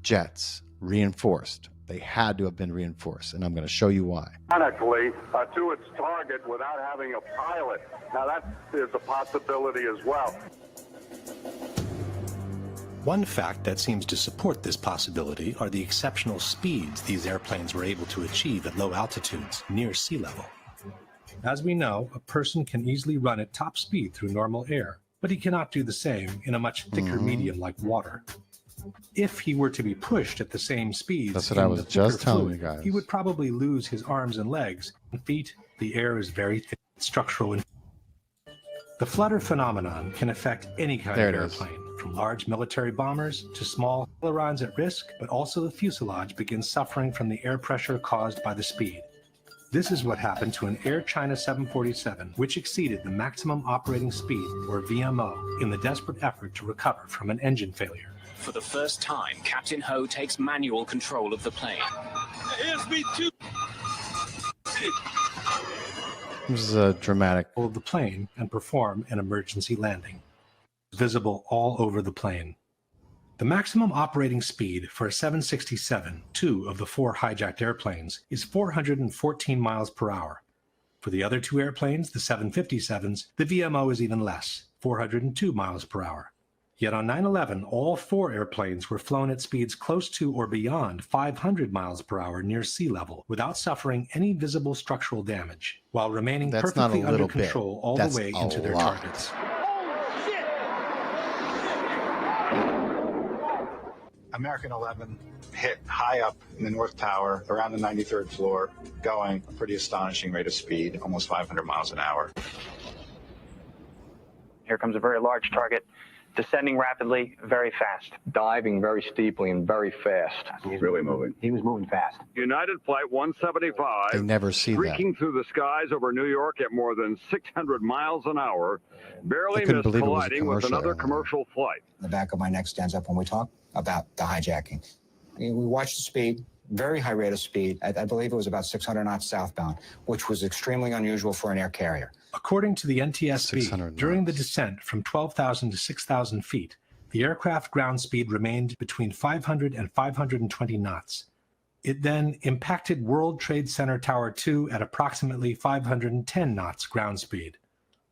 jets, reinforced. They had to have been reinforced, and I'm going to show you why. Ironically, to its target without having a pilot. Now that is a possibility as well. One fact that seems to support this possibility are the exceptional speeds these airplanes were able to achieve at low altitudes near sea level. As we know, a person can easily run at top speed through normal air, but he cannot do the same in a much thicker medium like water. If he were to be pushed at the same speeds, that's what I was just telling you guys, he would probably lose his arms and legs and feet. The air is very thick, structural. The flutter phenomenon can affect any kind of airplane, from large military bombers to small ailerons at risk, but also the fuselage begins suffering from the air pressure caused by the speed. This is what happened to an Air China 747, which exceeded the maximum operating speed, or VMO, in the desperate effort to recover from an engine failure. For the first time, Captain Ho takes manual control of the plane. This is a dramatic. Of the plane and perform an emergency landing. Visible all over the plane. The maximum operating speed for a 767, 2 of the 4 hijacked airplanes, is 414 miles per hour. For the other 2 airplanes, the 757s, the VMO is even less, 402 miles per hour. Yet on 9/11, all 4 airplanes were flown at speeds close to or beyond 500 miles per hour near sea level without suffering any visible structural damage, while remaining perfectly under control all the way into their targets. American 11 hit high up in the North Tower, around the 93rd floor, going a pretty astonishing rate of speed, almost 500 miles an hour. Here comes a very large target, descending rapidly, very fast. Diving very steeply and very fast. He's really moving. He was moving fast. United Flight 175, they never see streaking that. through the skies over New York at more than 600 miles an hour, barely missed colliding with another commercial flight. The back of my neck stands up when we talk about the hijacking. We watched the speed, very high rate of speed. I believe it was about 600 knots southbound, which was extremely unusual for an air carrier. According to the NTSB, during the descent from 12,000 to 6,000 feet, the aircraft ground speed remained between 500 and 520 knots. It then impacted World Trade Center Tower 2 at approximately 510 knots ground speed.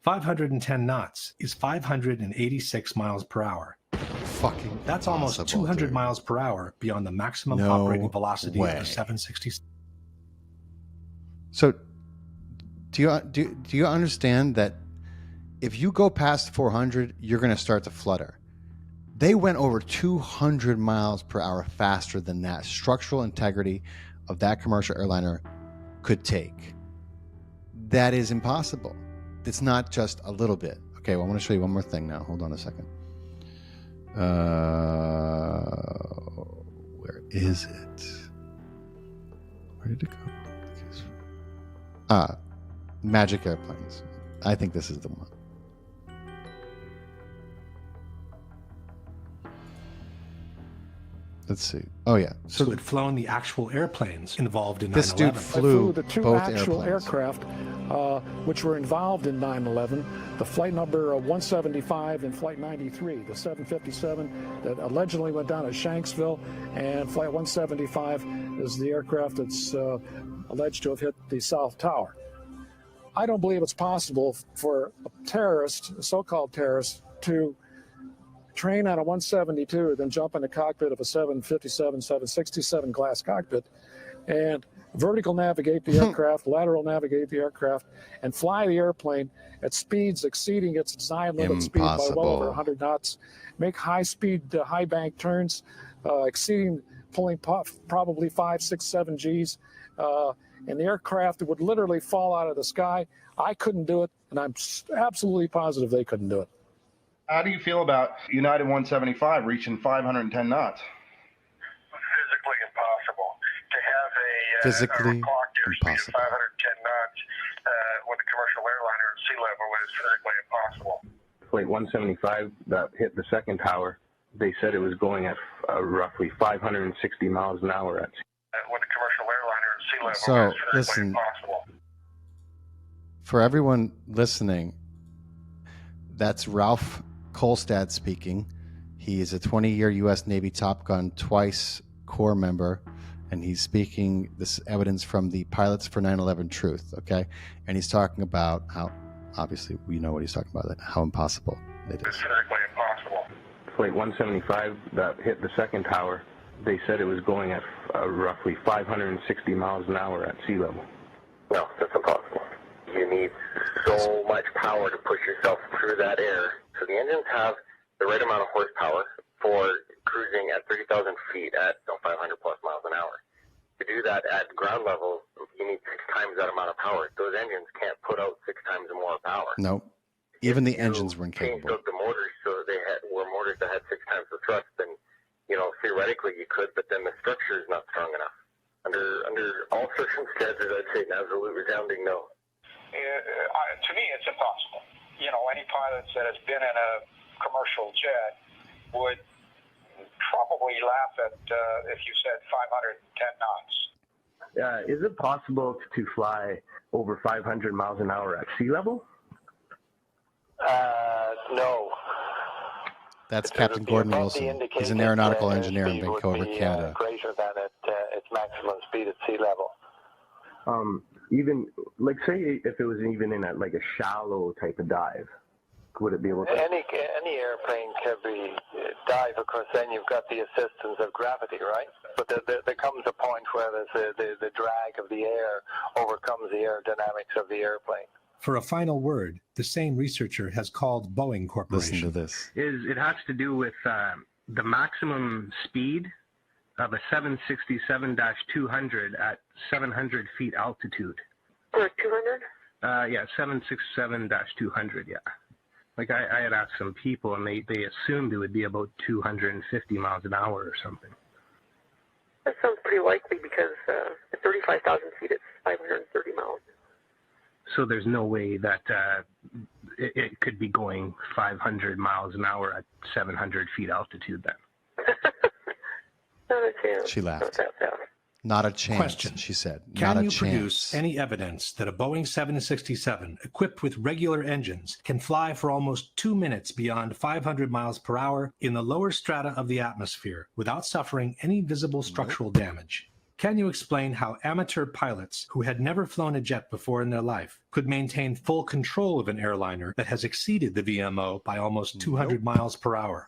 510 knots is 586 miles per hour. Fucking That's almost 200 miles per hour beyond the maximum operating velocity of a 767. So, do you understand that if you go past 400, you're going to start to flutter? They went over 200 miles per hour faster than that structural integrity of that commercial airliner could take. That is impossible. It's not just a little bit. Okay, well, I want to show you one more thing now. Hold on a second. Where is it? Where did it go? Magic airplanes. I think this is the one. Let's see. Oh yeah. So it flown the actual airplanes involved in 9/11. This dude flew the 2 both actual airplanes. aircraft which were involved in 9/11. The flight number 175 and flight 93, the 757 that allegedly went down at Shanksville, and flight 175 is the aircraft that's alleged to have hit the South Tower. I don't believe it's possible for a terrorist, a so-called terrorist, to train on a 172, then jump in the cockpit of a 757, 767 glass cockpit, and vertical navigate the aircraft, lateral navigate the aircraft, and fly the airplane at speeds exceeding its design limit speed by well over 100 knots, make high-speed, high-bank turns, pulling probably 5, 6, 7 Gs, and the aircraft would literally fall out of the sky. I couldn't do it, and I'm absolutely positive they couldn't do it. How do you feel about United 175 reaching 510 knots? Physically impossible. physically impossible. 510 knots with a commercial airliner at sea level is physically impossible. Flight 175 that hit the second tower, they said it was going at roughly 560 miles an hour at sea. With a commercial airliner at sea level So, is physically listen, impossible. for everyone listening, that's Ralph Kolstad speaking. He is a 20-year U.S. Navy Top Gun, twice Corps member, and he's speaking this evidence from the Pilots for 9/11 Truth, okay? And he's talking about how, obviously, we know what he's talking about, how impossible it is. It's physically impossible. Flight 175 that hit the second tower, they said it was going at roughly 560 miles an hour at sea level. No, that's impossible. You need so much power to push yourself through that air. So the engines have the right amount of horsepower for cruising at 30,000 feet at 500 plus miles an hour. To do that at ground level, you need 6 times that amount of power. Those engines can't put out 6 times more power. No, even the engines were Changed incapable. out the motors so they were motors that had 6 times the thrust. Then, theoretically you could, but then the structure is not strong enough. Under all circumstances, I'd say an absolute resounding no. To me, it's impossible. Any pilot that has been in a commercial jet would probably laugh at if you said 510 knots. Is it possible to fly over 500 miles an hour at sea level? No. That's Captain Gordon Wilson. He's an aeronautical engineer in Vancouver, Canada. Greater than its maximum speed at sea level. Even, like, say if it was even in a shallow type of dive, would it be able to? Any airplane can be dive, of course, then you've got the assistance of gravity, right? But there comes a point where the drag of the air overcomes the aerodynamics of the airplane. For a final word, the same researcher has called Boeing Corporation. Listen to this. It has to do with the maximum speed of a 767-200 at 700 feet altitude. 200? Yeah, 767-200, yeah. Like I had asked some people, and they assumed it would be about 250 miles an hour or something. That sounds pretty likely because at 35,000 feet, it's 530 miles. So there's no way that it could be going 500 miles an hour at 700 feet altitude then. Not a chance. She laughed. Not that fast. Not a chance, Question. she said. Can Not a you chance. produce any evidence that a Boeing 767 equipped with regular engines can fly for almost 2 minutes beyond 500 miles per hour in the lower strata of the atmosphere without suffering any visible structural damage? Can you explain how amateur pilots who had never flown a jet before in their life could maintain full control of an airliner that has exceeded the VMO by almost 200 miles per hour?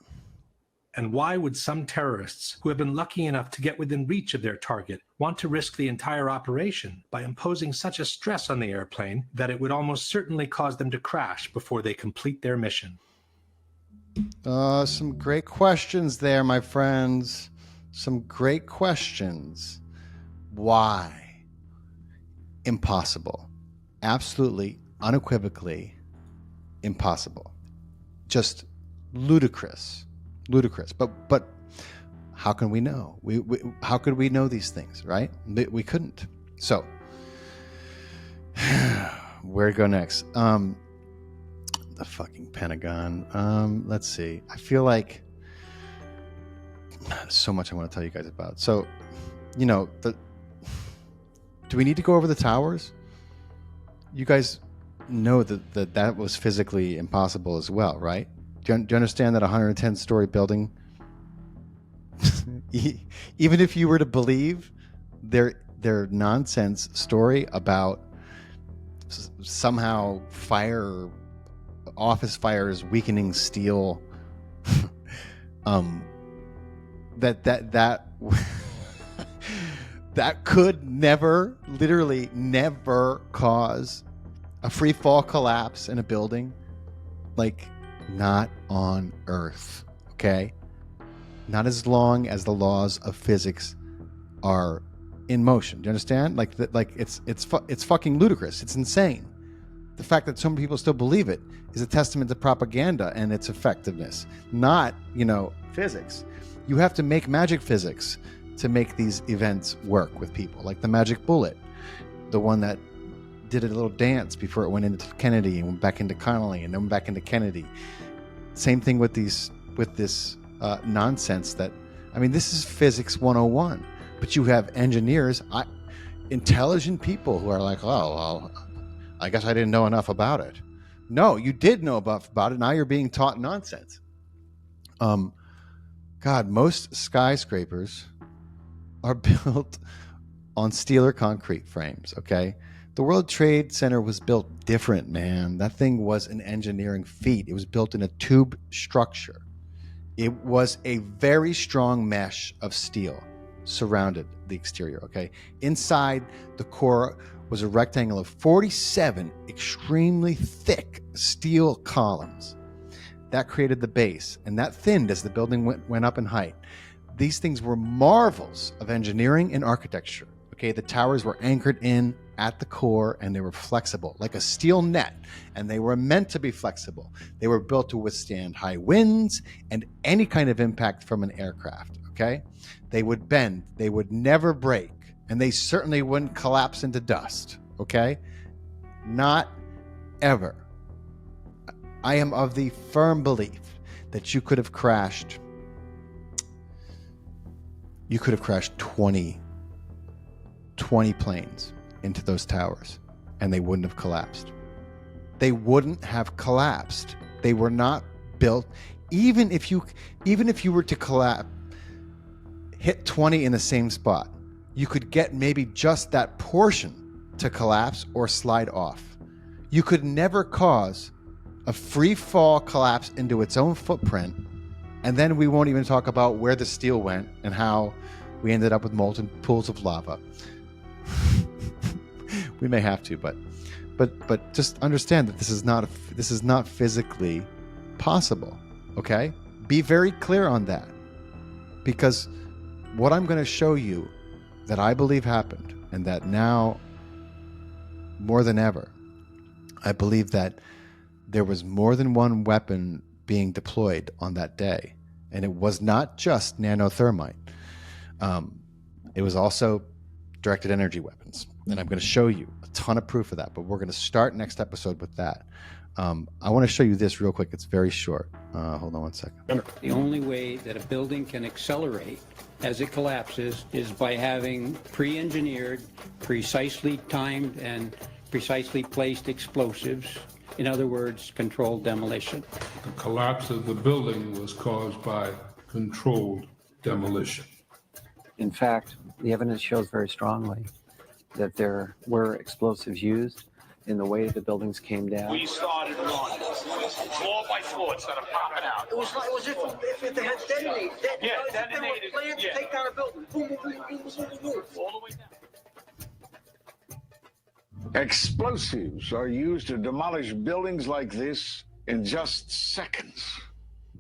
And why would some terrorists who have been lucky enough to get within reach of their target want to risk the entire operation by imposing such a stress on the airplane that it would almost certainly cause them to crash before they complete their mission? Some great questions there, my friends. Some great questions. Why? Impossible. Absolutely, unequivocally impossible. Just ludicrous. Ludicrous. But how can we know? How could we know these things, right? We couldn't. So, where to go next? The fucking Pentagon. Let's see. I feel like so much I want to tell you guys about. So, do we need to go over the towers? You guys know that was physically impossible as well, right? Do you understand that a 110-story building, even if you were to believe their nonsense story about somehow office fires weakening steel, that could literally never cause a free fall collapse in a building, not on Earth, okay? Not as long as the laws of physics are in motion. Do you understand? It's fucking ludicrous. It's insane. The fact that so many people still believe it is a testament to propaganda and its effectiveness, not, physics. You have to make magic physics to make these events work with people, like the magic bullet, the one that did a little dance before it went into Kennedy and went back into Connolly and then back into Kennedy. Same thing with this nonsense that, I mean, this is physics 101, but you have engineers, intelligent people who are like, oh, well, I guess I didn't know enough about it. No, you did know about it. Now you're being taught nonsense. God, most skyscrapers are built on steel or concrete frames, okay? The World Trade Center was built different, man. That thing was an engineering feat. It was built in a tube structure. It was a very strong mesh of steel surrounded the exterior, okay? Inside, the core was a rectangle of 47 extremely thick steel columns. That created the base, and that thinned as the building went up in height. These things were marvels of engineering and architecture, okay? The towers were anchored in at the core, and they were flexible, like a steel net, and they were meant to be flexible. They were built to withstand high winds and any kind of impact from an aircraft, okay? They would bend, they would never break, and they certainly wouldn't collapse into dust, okay? Not ever. I am of the firm belief that you could have crashed 20 planes into those towers, and they wouldn't have collapsed. They wouldn't have collapsed. They were not built. Even if you were to collapse, hit 20 in the same spot, you could get maybe just that portion to collapse or slide off. You could never cause a free fall collapse into its own footprint, and then we won't even talk about where the steel went and how we ended up with molten pools of lava. We may have to, but just understand that this is not physically possible. Okay? Be very clear on that, because what I'm going to show you that I believe happened, and that now more than ever, I believe that there was more than one weapon being deployed on that day, and it was not just nanothermite. It was also directed energy weapons, and I'm going to show you a ton of proof of that, but we're going to start next episode with that. I want to show you this real quick. It's very short. Hold on one second. The only way that a building can accelerate as it collapses is by having pre-engineered, precisely timed, and precisely placed explosives. In other words, controlled demolition. The collapse of the building was caused by controlled demolition. In fact, the evidence shows very strongly that there were explosives used in the way the buildings came down. We started running floor by floor instead of popping out. It was if they had detonated. Detonated. Plans to take down a building. Boom, boom, boom, boom, boom, boom. All the way down. Explosives are used to demolish buildings like this in just seconds.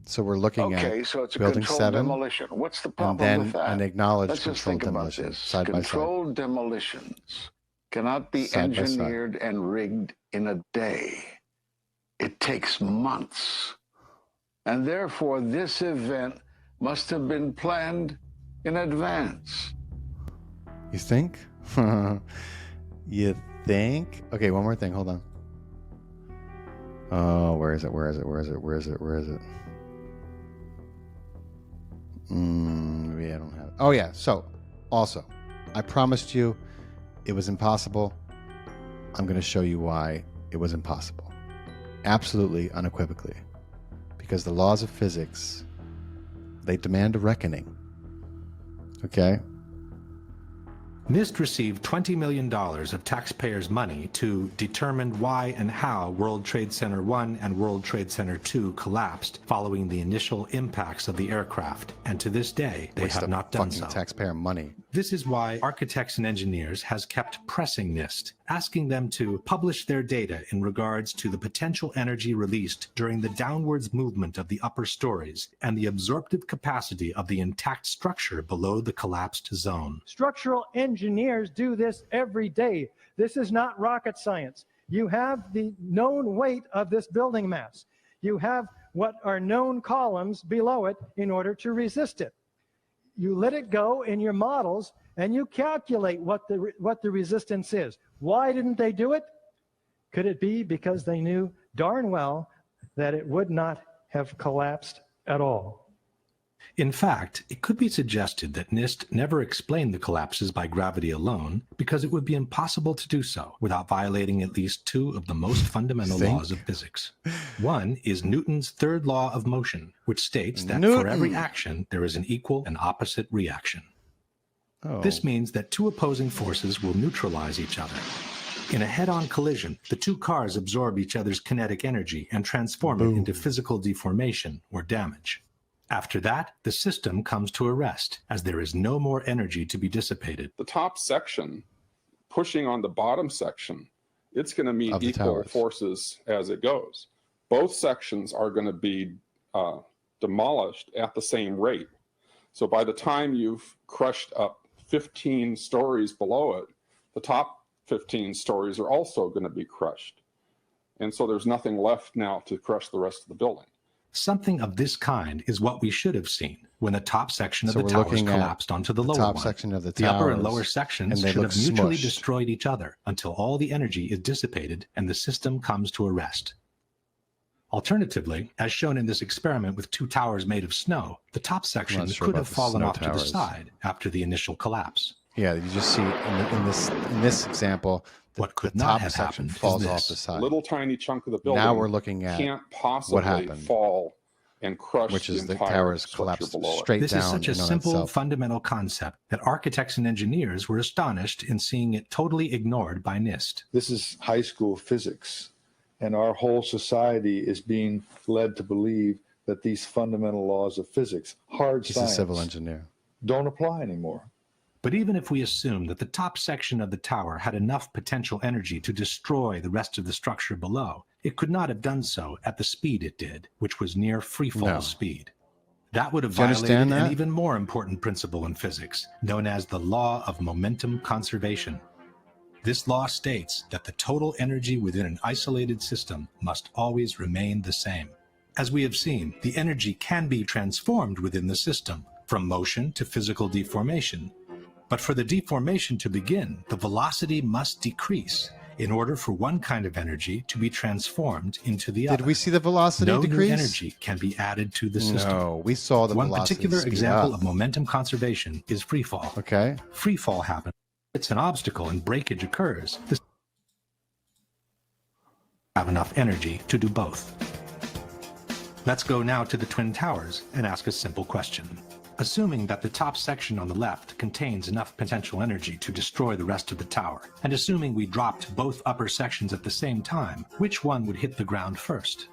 So we're looking at so it's a building controlled 7, demolition. What's the problem and then with that? an acknowledged Let's just controlled think about demolition this. side by side. Controlled demolitions cannot be Side by side. engineered and rigged in a day. It takes months. And therefore, this event must have been planned in advance. You think? You think? Okay, one more thing. Hold on. Oh, where is it? Maybe I don't have it. Oh, yeah. So, also, I promised you it was impossible. I'm going to show you why it was impossible. Absolutely, unequivocally. Because the laws of physics, they demand a reckoning. Okay? NIST received $20 million of taxpayers' money to determine why and how World Trade Center 1 and World Trade Center 2 collapsed following the initial impacts of the aircraft, and to this day, they have not done so. Taxpayer money. This is why Architects and Engineers has kept pressing NIST, asking them to publish their data in regards to the potential energy released during the downwards movement of the upper stories and the absorptive capacity of the intact structure below the collapsed zone. Structural engineers do this every day. This is not rocket science. You have the known weight of this building mass. You have what are known columns below it in order to resist it. you let it go in your models and you calculate what the resistance is. Why didn't they do it? Could it be because they knew darn well that it would not have collapsed at all? In fact, it could be suggested that NIST never explained the collapses by gravity alone because it would be impossible to do so without violating at least two of the most fundamental laws of physics. One is Newton's third law of motion, which states that for every action, there is an equal and opposite reaction. This means that two opposing forces will neutralize each other. In a head-on collision, the two cars absorb each other's kinetic energy and transform it into physical deformation or damage. After that, the system comes to a rest, as there is no more energy to be dissipated. The top section pushing on the bottom section, it's going to meet equal forces as it goes. Both sections are going to be demolished at the same rate. So by the time you've crushed up 15 stories below it, the top 15 stories are also going to be crushed. And so there's nothing left now to crush the rest of the building. Something of this kind is what we should have seen when the top section of the towers collapsed onto the lower one. Section of the upper and lower sections should have mutually destroyed each other until all the energy is dissipated and the system comes to a rest. Alternatively, as shown in this experiment with two towers made of snow, the top section could have fallen off to the side after the initial collapse. Yeah, you just see in this example, what could not have happened falls off the side. A little tiny chunk of the building now we're looking at can't possibly fall and crush which is the entire towers collapsed straight this down. This is such a simple, fundamental concept that architects and engineers were astonished in seeing it totally ignored by NIST. This is high school physics, and our whole society is being led to believe that these fundamental laws of physics, hard He's science, a civil engineer, don't apply anymore. But even if we assume that the top section of the tower had enough potential energy to destroy the rest of the structure below, it could not have done so at the speed it did, which was near freefall speed. That would have violated an even more important principle in physics, known as the law of momentum conservation. This law states that the total energy within an isolated system must always remain the same. As we have seen, the energy can be transformed within the system, from motion to physical deformation. But for the deformation to begin, the velocity must decrease in order for one kind of energy to be transformed into the other. Did we see the velocity decrease? No new energy can be added to the system. No, we saw the One velocity particular speed example up. of momentum conservation is freefall. Okay. Freefall happens. It's an obstacle and breakage occurs. This have enough energy to do both. Let's go now to the Twin Towers and ask a simple question. Assuming that the top section on the left contains enough potential energy to destroy the rest of the tower, and assuming we dropped both upper sections at the same time, which one would hit the ground first?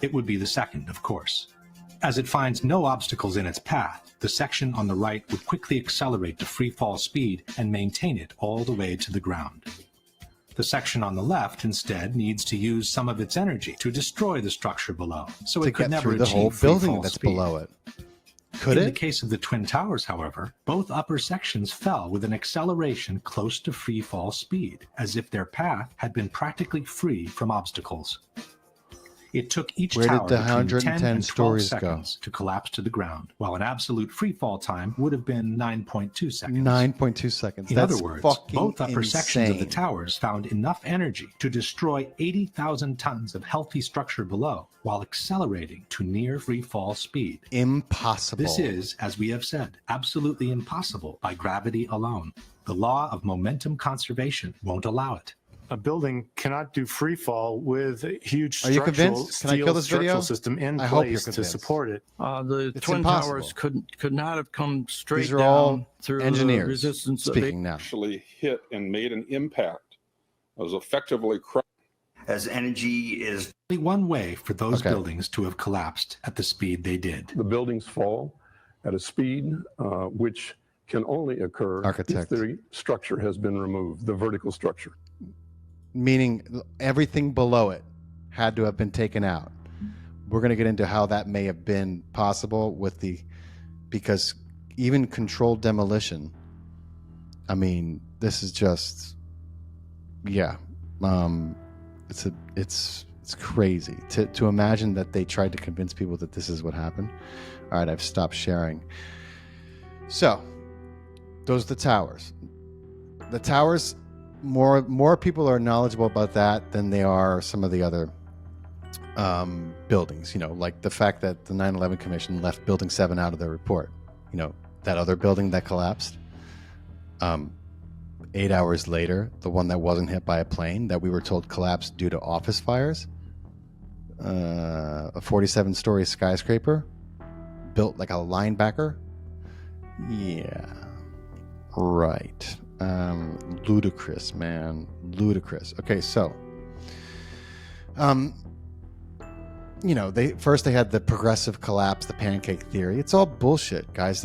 It would be the second, of course. As it finds no obstacles in its path, the section on the right would quickly accelerate to free fall speed and maintain it all the way to the ground. The section on the left instead needs to use some of its energy to destroy the structure below, so it could never achieve the whole building free-fall that's speed. below it. Could In it? the case of the Twin Towers, however, both upper sections fell with an acceleration close to free fall speed, as if their path had been practically free from obstacles. It took each Where tower did the between 10 110 and 12 stories go? seconds to collapse to the ground, while an absolute free fall time would have been 9.2 seconds. 9.2 seconds. In That's other words, fucking both upper sections of the insane. towers found enough energy to destroy 80,000 tons of healthy structure below, while accelerating to near free fall speed. Impossible. This is, as we have said, absolutely impossible by gravity alone. The law of momentum conservation won't allow it. A building cannot do free fall with a huge Are you structural convinced? Can I steel kill this video? structural system in I hope you're place to convinced. support it. The It's Twin impossible. Towers could not have come straight These are down all through engineers the resistance of speaking now. Actually hit and made an impact. It was effectively crushed. As energy is Only one way for those Okay. buildings to have collapsed at the speed they did. The buildings fall at a speed which can only occur Architect. if the structure has been removed, the vertical structure. Meaning everything below it had to have been taken out. We're going to get into how that may have been possible because even controlled demolition, I mean, this is just, yeah, it's crazy to imagine that they tried to convince people that this is what happened. All right, I've stopped sharing. So, those are the towers. The towers, more people are knowledgeable about that than they are some of the other buildings. You know, like the fact that the 9/11 Commission left Building 7 out of their report. You know, that other building that collapsed. 8 hours later, the one that wasn't hit by a plane that we were told collapsed due to office fires. A 47-story skyscraper built like a linebacker. Yeah, right. Ludicrous, man. Ludicrous. Okay, so, you know, they had the progressive collapse, the pancake theory. It's all bullshit, guys.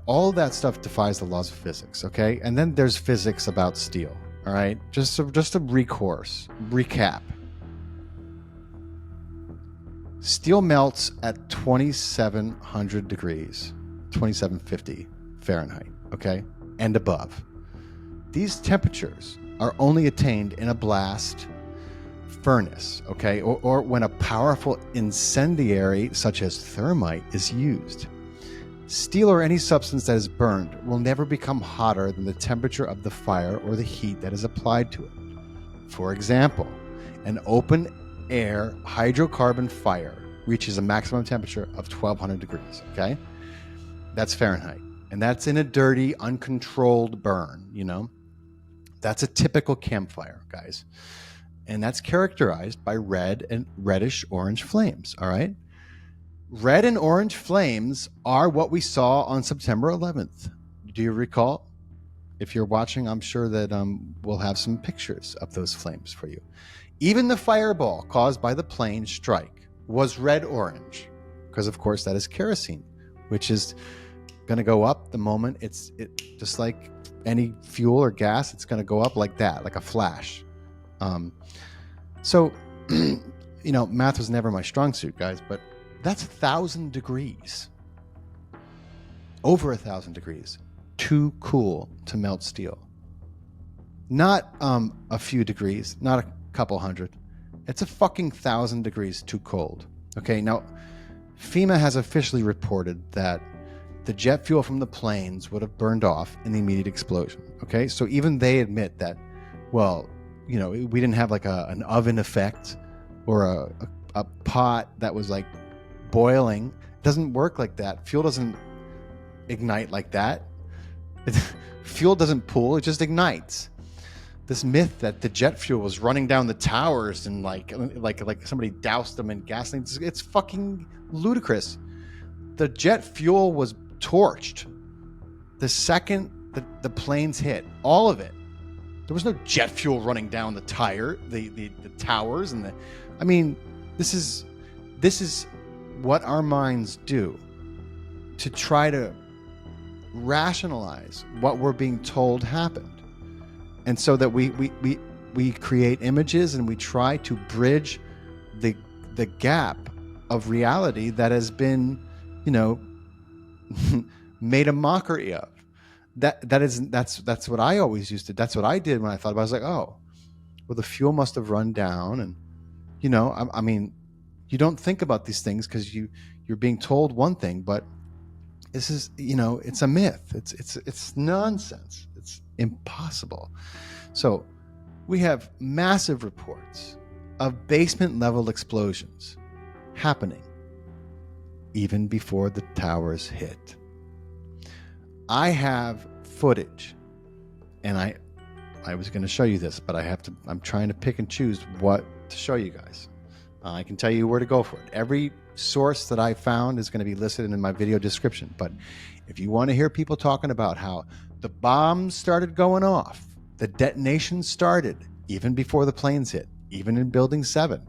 All of that stuff defies the laws of physics, okay? And then there's physics about steel, all right? Just a recap. Steel melts at 2,700 degrees, 2,750 Fahrenheit, okay? And above. These temperatures are only attained in a blast furnace, okay? Or when a powerful incendiary such as thermite is used. Steel or any substance that is burned will never become hotter than the temperature of the fire or the heat that is applied to it. For example, an open air hydrocarbon fire reaches a maximum temperature of 1,200 degrees, okay? That's Fahrenheit. And that's in a dirty, uncontrolled burn, you know? That's a typical campfire, guys. And that's characterized by red and reddish orange flames, all right? Red and orange flames are what we saw on September 11th. Do you recall? If you're watching, I'm sure that we'll have some pictures of those flames for you. Even the fireball caused by the plane strike was red-orange, because of course that is kerosene, which is going to go up the moment it just like any fuel or gas, it's going to go up like that, like a flash. So, you know, math was never my strong suit, guys, but that's 1,000 degrees. Over 1,000 degrees. Too cool to melt steel. Not a few degrees, not a couple hundred. It's a fucking 1,000 degrees too cold. Okay, now FEMA has officially reported that the jet fuel from the planes would have burned off in the immediate explosion. Okay, so even they admit that, well, you know, we didn't have like an oven effect or a pot that was like boiling. It doesn't work like that. Fuel doesn't ignite like that. Fuel doesn't pool, it just ignites. This myth that the jet fuel was running down the towers and like somebody doused them in gasoline, it's fucking ludicrous. The jet fuel was torched the second the planes hit, all of it. There was no jet fuel running down the towers and I mean, this is what our minds do to try to rationalize what we're being told happened. And so that we create images and we try to bridge the gap of reality that has been, you know, made a mockery of. That's what I always used to. That's what I did when I thought about it. I was like, oh, well, the fuel must have run down, and you know, I mean, you don't think about these things because you're being told one thing, but this is, you know, it's a myth. It's nonsense. It's impossible. So we have massive reports of basement level explosions happening even before the towers hit. I have footage, and I was going to show you this, but I'm trying to pick and choose what to show you guys. I can tell you where to go for it. Every source that I found is going to be listed in my video description. But if you want to hear people talking about how the bombs started going off, the detonation started even before the planes hit, even in Building 7,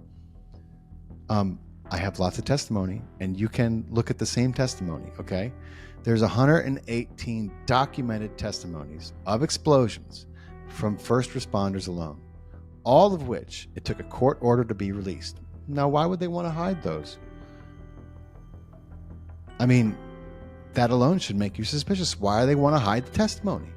I have lots of testimony, and you can look at the same testimony, okay? There's 118 documented testimonies of explosions from first responders alone, all of which it took a court order to be released. Now, why would they want to hide those? I mean, that alone should make you suspicious. Why do they want to hide the testimony?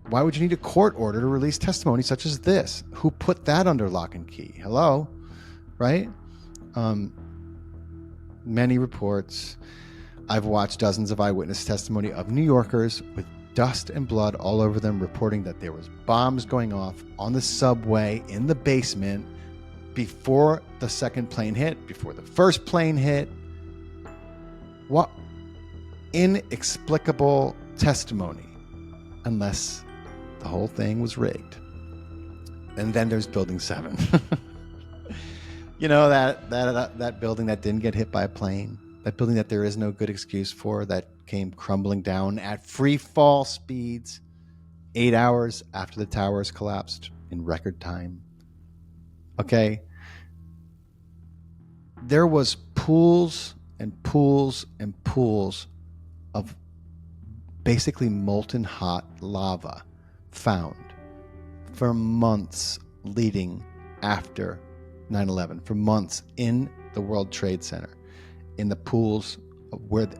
Why would you need a court order to release testimony such as this? Who put that under lock and key? Hello? Right? Many reports. I've watched dozens of eyewitness testimony of New Yorkers with dust and blood all over them reporting that there was bombs going off on the subway in the basement before the second plane hit, before the first plane hit. What inexplicable testimony, unless the whole thing was rigged. And then there's Building 7. You know, that building that didn't get hit by a plane, that building that there is no good excuse for, that came crumbling down at free fall speeds 8 hours after the towers collapsed in record time. Okay? There was pools and pools and pools of basically molten hot lava found for months leading after 9/11, for months in the World Trade Center, in the pools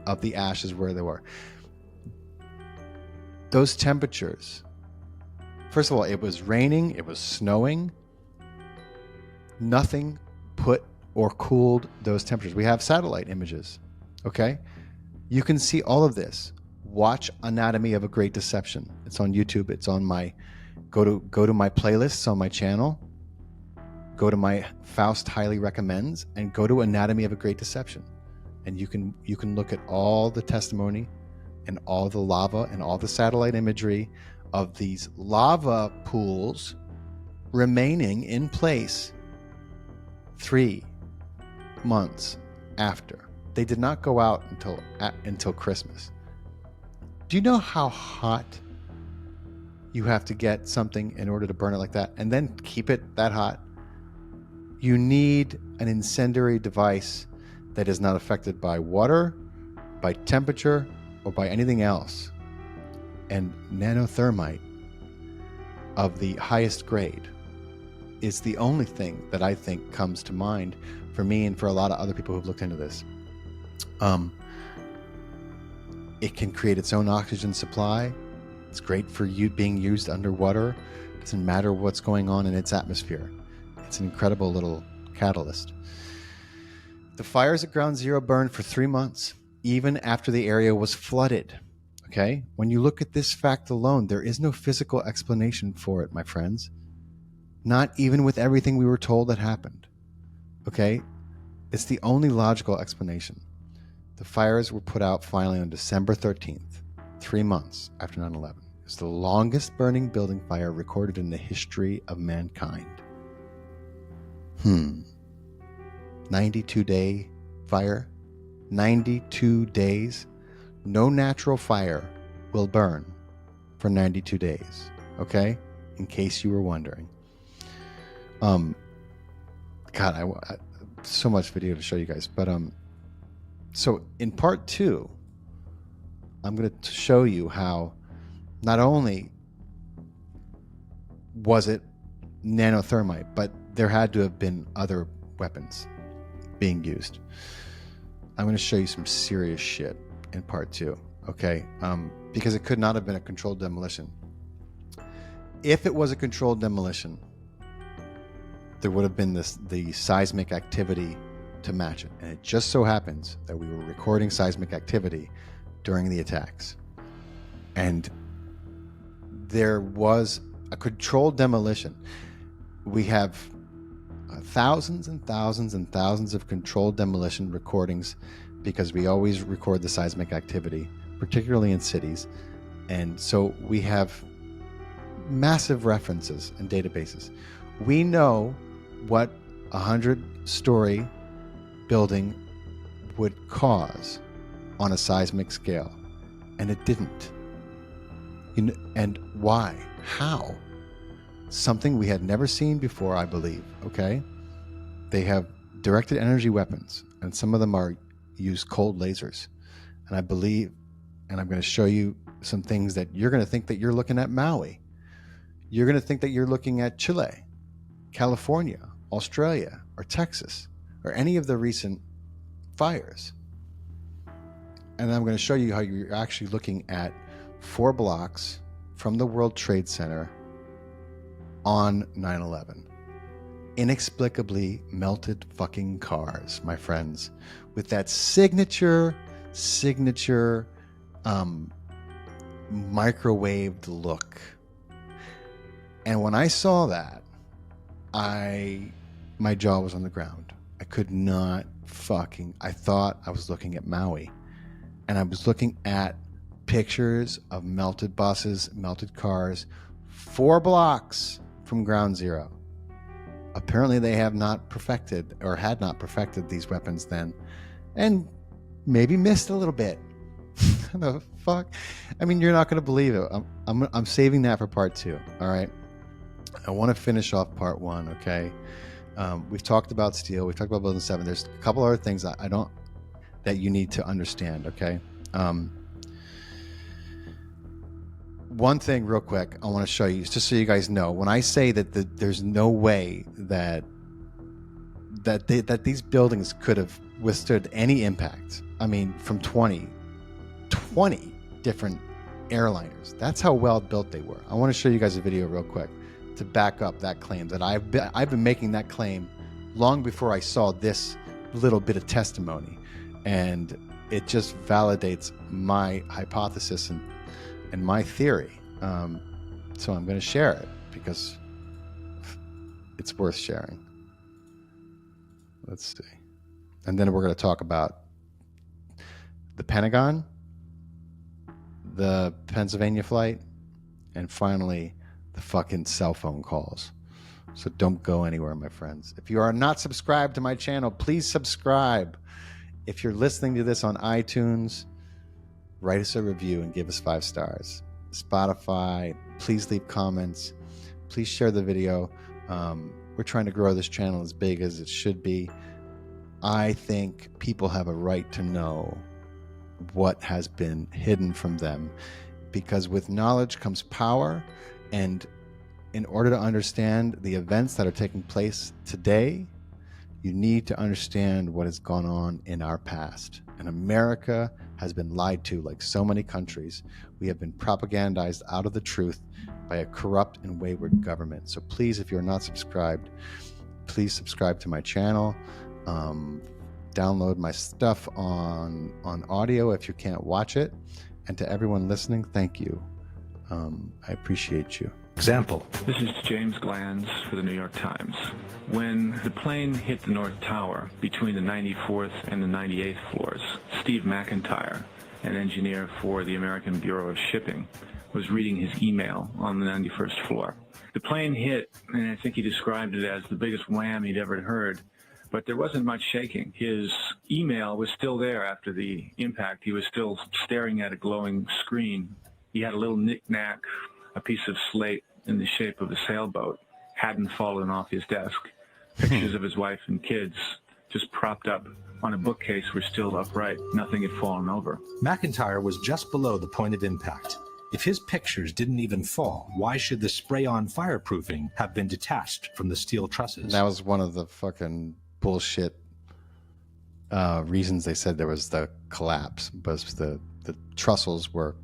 of the ashes where they were. Those temperatures, first of all, it was raining, it was snowing. Nothing put or cooled those temperatures. We have satellite images, okay? You can see all of this. Watch Anatomy of a Great Deception. It's on YouTube. It's on my, go to my playlists on my channel. Go to my Faust Highly Recommends and go to Anatomy of a Great Deception. And you can look at all the testimony and all the lava and all the satellite imagery of these lava pools remaining in place 3 months after. They did not go out until Christmas. Do you know how hot you have to get something in order to burn it like that and then keep it that hot? You need an incendiary device that is not affected by water, by temperature, or by anything else. And nanothermite of the highest grade is the only thing that I think comes to mind for me and for a lot of other people who've looked into this. It can create its own oxygen supply. It's great for being used underwater. It doesn't matter what's going on in its atmosphere. It's an incredible little catalyst. The fires at Ground Zero burned for 3 months, even after the area was flooded. Okay? When you look at this fact alone, there is no physical explanation for it, my friends. Not even with everything we were told that happened. Okay? It's the only logical explanation. The fires were put out finally on December 13th, 3 months after 9/11. It's the longest burning building fire recorded in the history of mankind. 92-day fire. 92 days. No natural fire will burn for 92 days. Okay? In case you were wondering. God, I so much video to show you guys. But so in part 2, I'm going to show you how not only was it nanothermite, but there had to have been other weapons being used. I'm going to show you some serious shit in part 2, okay? Because it could not have been a controlled demolition. If it was a controlled demolition, there would have been the seismic activity to match it. And it just so happens that we were recording seismic activity during the attacks. And there was a controlled demolition. We have thousands and thousands and thousands of controlled demolition recordings because we always record the seismic activity, particularly in cities. And so we have massive references and databases. We know what a 100-story building would cause on a seismic scale, and it didn't. And why? How? Something we had never seen before, I believe. Okay, they have directed energy weapons, and some of them use cold lasers. And I believe, and I'm going to show you some things that you're going to think that you're looking at Maui. You're going to think that you're looking at Chile, California, Australia, or Texas, or any of the recent fires. And I'm going to show you how you're actually looking at 4 blocks from the World Trade Center on 9/11. Inexplicably melted fucking cars, my friends, with that signature signature microwaved look. And when I saw that, my jaw was on the ground. I could not I thought I was looking at Maui. And I was looking at pictures of melted buses, melted cars, 4 blocks from ground zero. Apparently they have not perfected or had not perfected these weapons then, and maybe missed a little bit. The fuck? I mean, you're not going to believe it. I'm saving that for part 2. All right. I want to finish off part 1. Okay. We've talked about steel. We've talked about Building 7. There's a couple other things that you need to understand. Okay. One thing real quick I want to show you, just so you guys know, when I say that there's no way that these buildings could have withstood any impact. I mean, from 20 different airliners. That's how well built they were. I want to show you guys a video real quick to back up that claim that I've been making that claim long before I saw this little bit of testimony, and it just validates my hypothesis and my theory. So I'm going to share it because it's worth sharing. Let's see. And then we're going to talk about the Pentagon, the Pennsylvania flight, and finally the fucking cell phone calls. So don't go anywhere, my friends. If you are not subscribed to my channel, please subscribe. If you're listening to this on iTunes, write us a review and give us 5 stars. Spotify, please leave comments. Please share the video. We're trying to grow this channel as big as it should be. I think people have a right to know what has been hidden from them, because with knowledge comes power. And in order to understand the events that are taking place today, you need to understand what has gone on in our past. And America has been lied to like so many countries. We have been propagandized out of the truth by a corrupt and wayward government. So please, if you're not subscribed, please subscribe to my channel. Download my stuff on audio if you can't watch it. And to everyone listening, thank you. I appreciate you. Example. This is James Glanz for the New York Times. When the plane hit the North Tower between the 94th and the 98th floors, Steve McIntyre, an engineer for the American Bureau of Shipping, was reading his email on the 91st floor. The plane hit, and I think he described it as the biggest wham he'd ever heard, but there wasn't much shaking. His email was still there after the impact. He was still staring at a glowing screen. He had a little knick-knack, a piece of slate in the shape of a sailboat, hadn't fallen off his desk. Pictures of his wife and kids just propped up on a bookcase were still upright. Nothing had fallen over. McIntyre was just below the point of impact. If his pictures didn't even fall, why should the spray-on fireproofing have been detached from the steel trusses? That was one of the fucking bullshit reasons they said there was the collapse, was the trussels were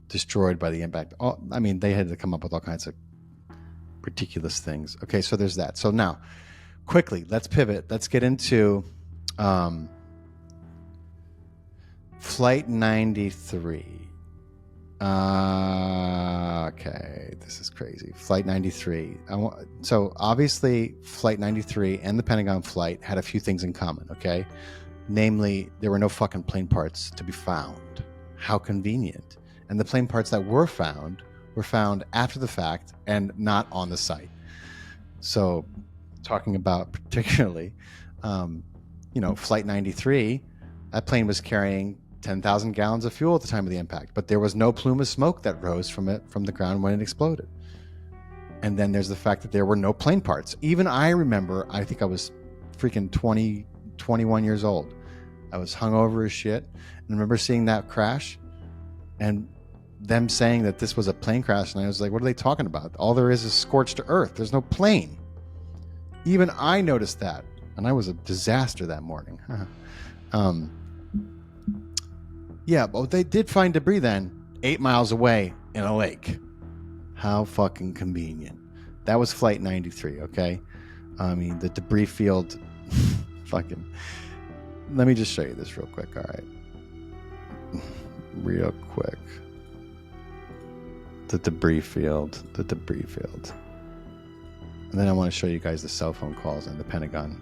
destroyed by the impact. I mean, they had to come up with all kinds of ridiculous things. Okay, so there's that. So now, quickly, let's pivot. Let's get into Flight 93. Okay, this is crazy. Flight 93. So obviously, Flight 93 and the Pentagon flight had a few things in common, okay? Namely, there were no fucking plane parts to be found. How convenient. And the plane parts that were found after the fact and not on the site. So talking about particularly, Flight 93, that plane was carrying 10,000 gallons of fuel at the time of the impact, but there was no plume of smoke that rose from the ground when it exploded. And then there's the fact that there were no plane parts. Even I remember, I think I was freaking 20, 21 years old. I was hungover as shit and I remember seeing that crash and them saying that this was a plane crash. And I was like, what are they talking about? All there is scorched earth. There's no plane. Even I noticed that. And I was a disaster that morning. Yeah, but they did find debris then 8 miles away in a lake. How fucking convenient. That was Flight 93, okay? I mean, the debris field fucking... Let me just show you this real quick, all right? real quick. The debris field. And then I want to show you guys the cell phone calls and the Pentagon.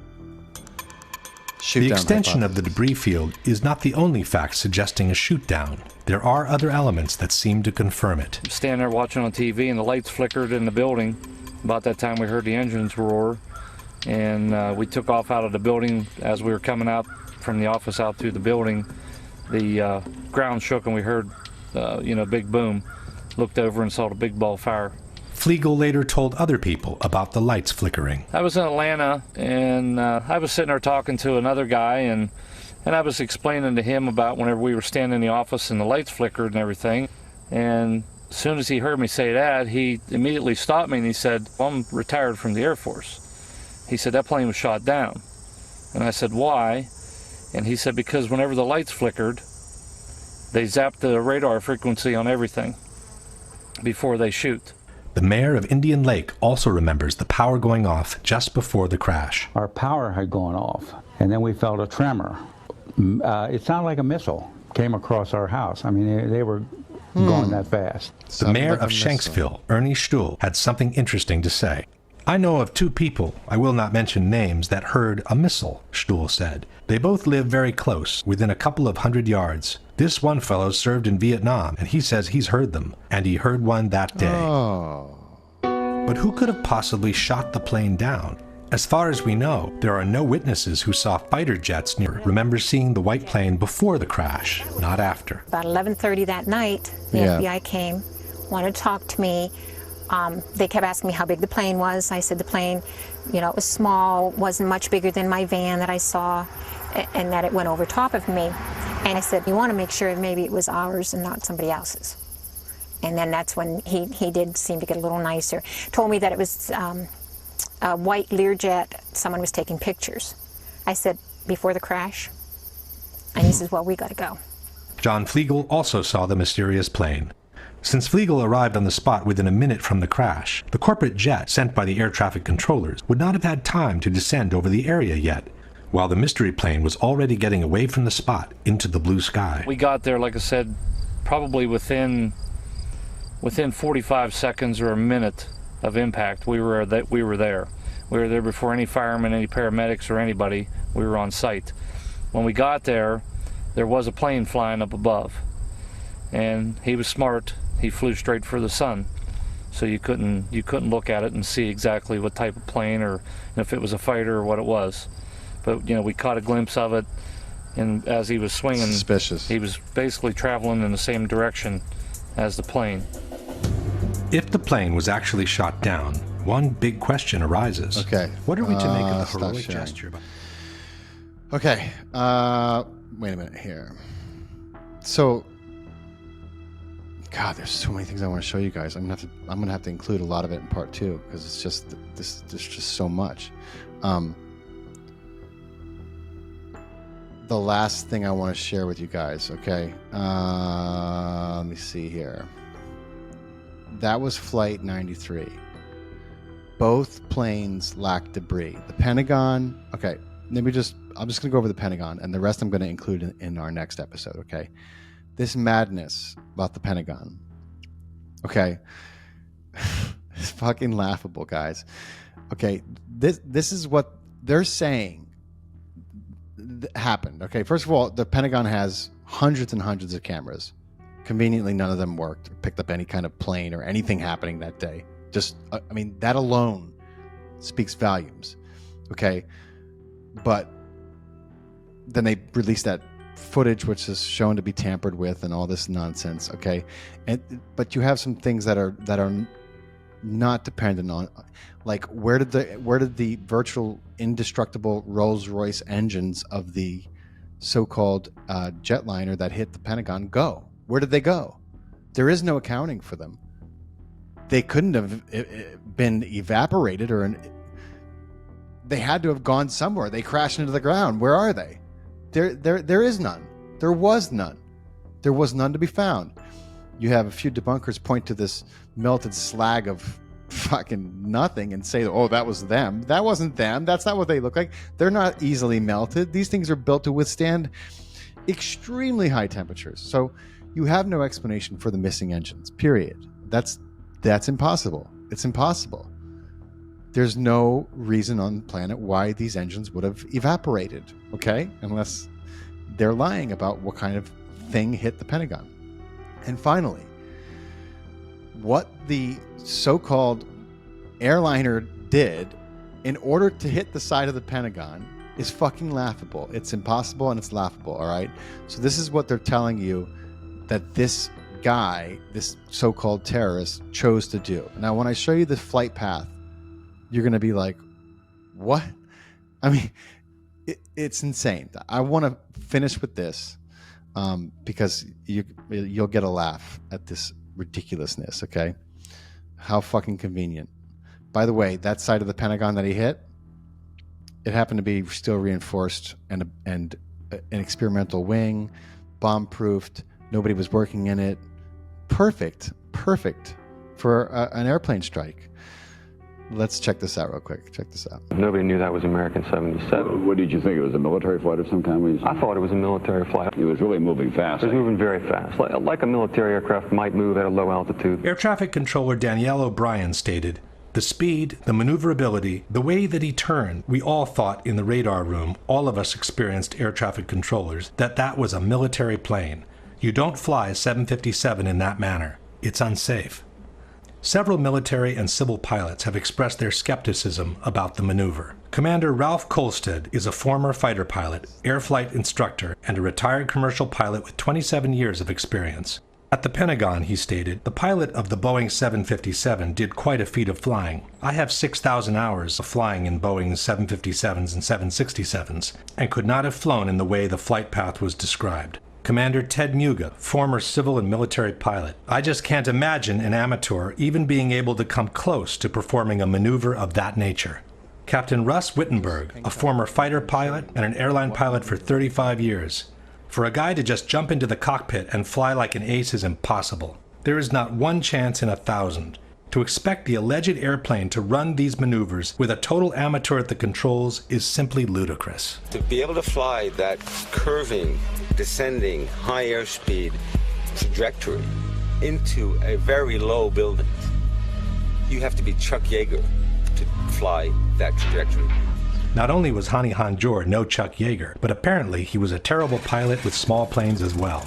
The extension of the debris field is not the only fact suggesting a shoot-down. There are other elements that seem to confirm it. Standing there watching on TV, and the lights flickered in the building. About that time, we heard the engines roar, and we took off out of the building. As we were coming out from the office out through the building, the ground shook, and we heard, a big boom. Looked over and saw the big ball of fire. Flegel later told other people about the lights flickering. I was in Atlanta, and I was sitting there talking to another guy, and I was explaining to him about whenever we were standing in the office and the lights flickered and everything. And as soon as he heard me say that, he immediately stopped me and he said, well, I'm retired from the Air Force. He said, that plane was shot down. And I said, why? And he said, because whenever the lights flickered, they zapped the radar frequency on everything before they shoot. The mayor of Indian Lake also remembers the power going off just before the crash. Our power had gone off, and then we felt a tremor. It sounded like a missile came across our house. I mean, they were going that fast. The mayor of Shanksville, Ernie Stuhl, had something interesting to say. I know of two people, I will not mention names, that heard a missile, Stuhl said. They both live very close, within a couple of 100 yards. This one fellow served in Vietnam, and he says he's heard them, and he heard one that day. Oh. But who could have possibly shot the plane down? As far as we know, there are no witnesses who saw fighter jets near. Remember seeing the white plane before the crash, not after. About 11:30 that night, the FBI came, wanted to talk to me. They kept asking me how big the plane was. I said the plane, it was small, wasn't much bigger than my van that I saw, and that it went over top of me. And I said, you want to make sure maybe it was ours and not somebody else's. And then that's when he did seem to get a little nicer. Told me that it was a white Learjet. Someone was taking pictures. I said, before the crash? And he says, well, we got to go. John Flegel also saw the mysterious plane. Since Flegel arrived on the spot within a minute from the crash, the corporate jet sent by the air traffic controllers would not have had time to descend over the area yet, while the mystery plane was already getting away from the spot into the blue sky. We got there, like I said, probably within 45 seconds or a minute of impact. We were there. We were there before any firemen, any paramedics, or anybody. We were on site. When we got there, there was a plane flying up above, and he was smart. He flew straight for the sun, so you couldn't look at it and see exactly what type of plane or if it was a fighter or what it was. But we caught a glimpse of it, and as he was swinging, suspicious. He was basically traveling in the same direction as the plane. If the plane was actually shot down, one big question arises. Okay. What are we to make of the heroic gesture? Okay. Wait a minute here. So, God, there's so many things I want to show you guys. I'm gonna have to include a lot of it in part 2 because it's just there's just so much. The last thing I want to share with you guys, okay? Let me see here. That was Flight 93. Both planes lacked debris. The Pentagon, okay, I'm just going to go over the Pentagon, and the rest I'm going to include in our next episode, okay? This madness about the Pentagon, okay? It's fucking laughable, guys. Okay, this is what they're saying happened. Okay, first of all, the Pentagon has hundreds and hundreds of cameras. Conveniently, none of them worked or picked up any kind of plane or anything happening that day. Just, that alone speaks volumes. Okay, but then they released that footage, which is shown to be tampered with, and all this nonsense. Okay, but you have some things that are not dependent on, like where did the virtual indestructible Rolls-Royce engines of the so-called jetliner that hit the Pentagon go? Where did they go? There is no accounting for them. They couldn't have been evaporated, or they had to have gone somewhere. They crashed into the ground. Where are they? There is none. There was none. There was none to be found. You have a few debunkers point to this melted slag of fucking nothing and say, oh, that was them. That wasn't them. That's not what they look like. They're not easily melted. These things are built to withstand extremely high temperatures. So you have no explanation for the missing engines, period. That's impossible. It's impossible. There's no reason on the planet why these engines would have evaporated, okay? Unless they're lying about what kind of thing hit the Pentagon. And finally, what the so-called airliner did in order to hit the side of the Pentagon is fucking laughable. It's impossible and it's laughable, all right? So this is what they're telling you that this guy, this so-called terrorist, chose to do. Now, when I show you the flight path, you're going to be like, what? I mean, it's insane. I want to finish with this because you'll get a laugh at this ridiculousness, okay? How fucking convenient. By the way, that side of the Pentagon that he hit, it happened to be steel reinforced and an experimental wing, bomb-proofed. Nobody was working in it. Perfect for an airplane strike. Let's check this out real quick. Check this out. Nobody knew that was American 77. What did you think? It was a military flight of some kind? I thought it was a military flight. It was really moving fast. It was moving very fast, like a military aircraft might move at a low altitude. Air traffic controller Danielle O'Brien stated, "The speed, the maneuverability, the way that he turned, we all thought in the radar room, all of us experienced air traffic controllers, that was a military plane. You don't fly a 757 in that manner. It's unsafe." Several military and civil pilots have expressed their skepticism about the maneuver. Commander Ralph Kolstad is a former fighter pilot, air flight instructor, and a retired commercial pilot with 27 years of experience. At the Pentagon, he stated, "The pilot of the Boeing 757 did quite a feat of flying. I have 6,000 hours of flying in Boeing 757s and 767s, and could not have flown in the way the flight path was described." Commander Ted Muga, former civil and military pilot, "I just can't imagine an amateur even being able to come close to performing a maneuver of that nature." Captain Russ Wittenberg, a former fighter pilot and an airline pilot for 35 years. "For a guy to just jump into the cockpit and fly like an ace is impossible. There is not one chance in 1,000. To expect the alleged airplane to run these maneuvers with a total amateur at the controls is simply ludicrous." To be able to fly that curving, descending, high airspeed trajectory into a very low building, you have to be Chuck Yeager to fly that trajectory. Not only was Hani Hanjour no Chuck Yeager, but apparently he was a terrible pilot with small planes as well.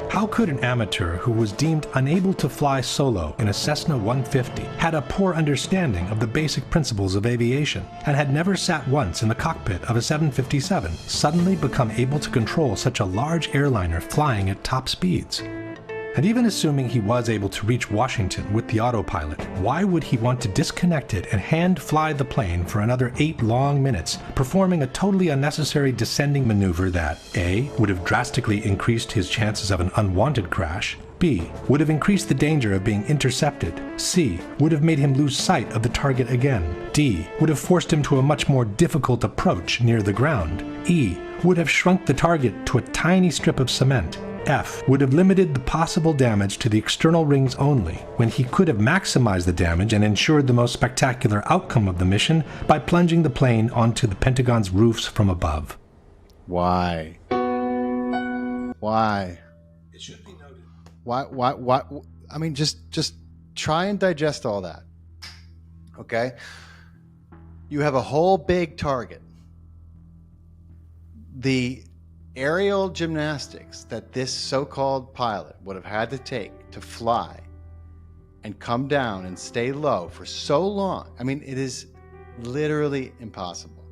How could an amateur who was deemed unable to fly solo in a Cessna 150, had a poor understanding of the basic principles of aviation, and had never sat once in the cockpit of a 757, suddenly become able to control such a large airliner flying at top speeds? And even assuming he was able to reach Washington with the autopilot, why would he want to disconnect it and hand fly the plane for another 8 long minutes, performing a totally unnecessary descending maneuver that A. would have drastically increased his chances of an unwanted crash, B. would have increased the danger of being intercepted, C. would have made him lose sight of the target again, D. would have forced him to a much more difficult approach near the ground, E. would have shrunk the target to a tiny strip of cement, F. would have limited the possible damage to the external rings only, when he could have maximized the damage and ensured the most spectacular outcome of the mission by plunging the plane onto the Pentagon's roofs from above. Why? It should be noted. Why? I mean, just try and digest all that. Okay? You have a whole big target. The aerial gymnastics that this so-called pilot would have had to take to fly and come down and stay low for so long. I mean, it is literally impossible.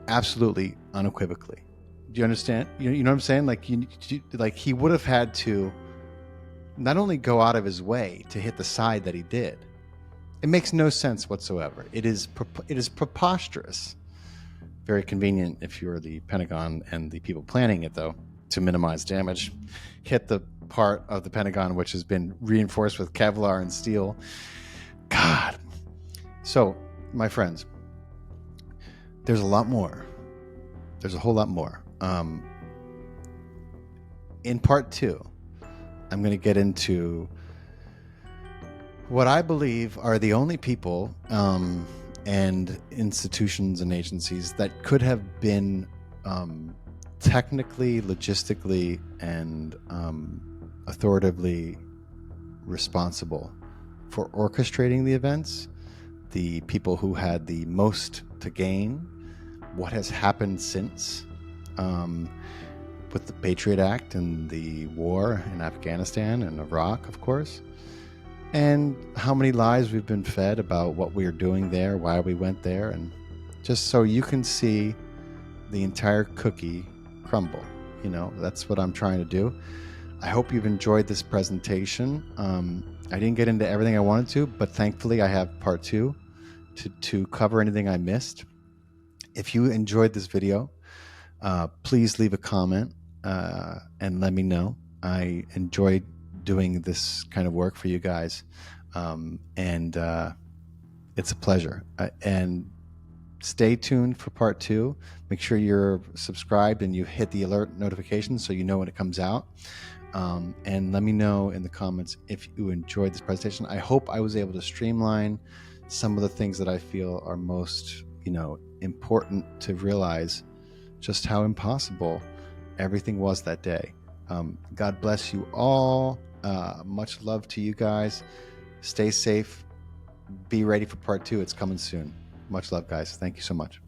Absolutely, unequivocally. Do you understand? You know what I'm saying? Like he would have had to not only go out of his way to hit the side that he did. It makes no sense whatsoever. It is preposterous. Very convenient if you're the Pentagon and the people planning it, though, to minimize damage. Hit the part of the Pentagon which has been reinforced with Kevlar and steel. God. So, my friends, there's a lot more. There's a whole lot more. In part 2, I'm going to get into what I believe are the only people and institutions and agencies that could have been technically, logistically, and authoritatively responsible for orchestrating the events, the people who had the most to gain, what has happened since, with the Patriot Act and the war in Afghanistan and Iraq, of course, and how many lies we've been fed about what we are doing there, why we went there, and just so you can see the entire cookie crumble. You know, that's what I'm trying to do. I hope you've enjoyed this presentation. I didn't get into everything I wanted to, but thankfully I have part 2 to cover anything I missed. If you enjoyed this video, please leave a comment and let me know. I enjoyed doing this kind of work for you guys, and it's a pleasure. And stay tuned for part 2. Make sure you're subscribed and you hit the alert notification so you know when it comes out. And let me know in the comments if you enjoyed this presentation. I hope I was able to streamline some of the things that I feel are most, important to realize just how impossible everything was that day. God bless you all. Much love to you guys. Stay safe. Be ready for part 2. It's coming soon. Much love, guys. Thank you so much.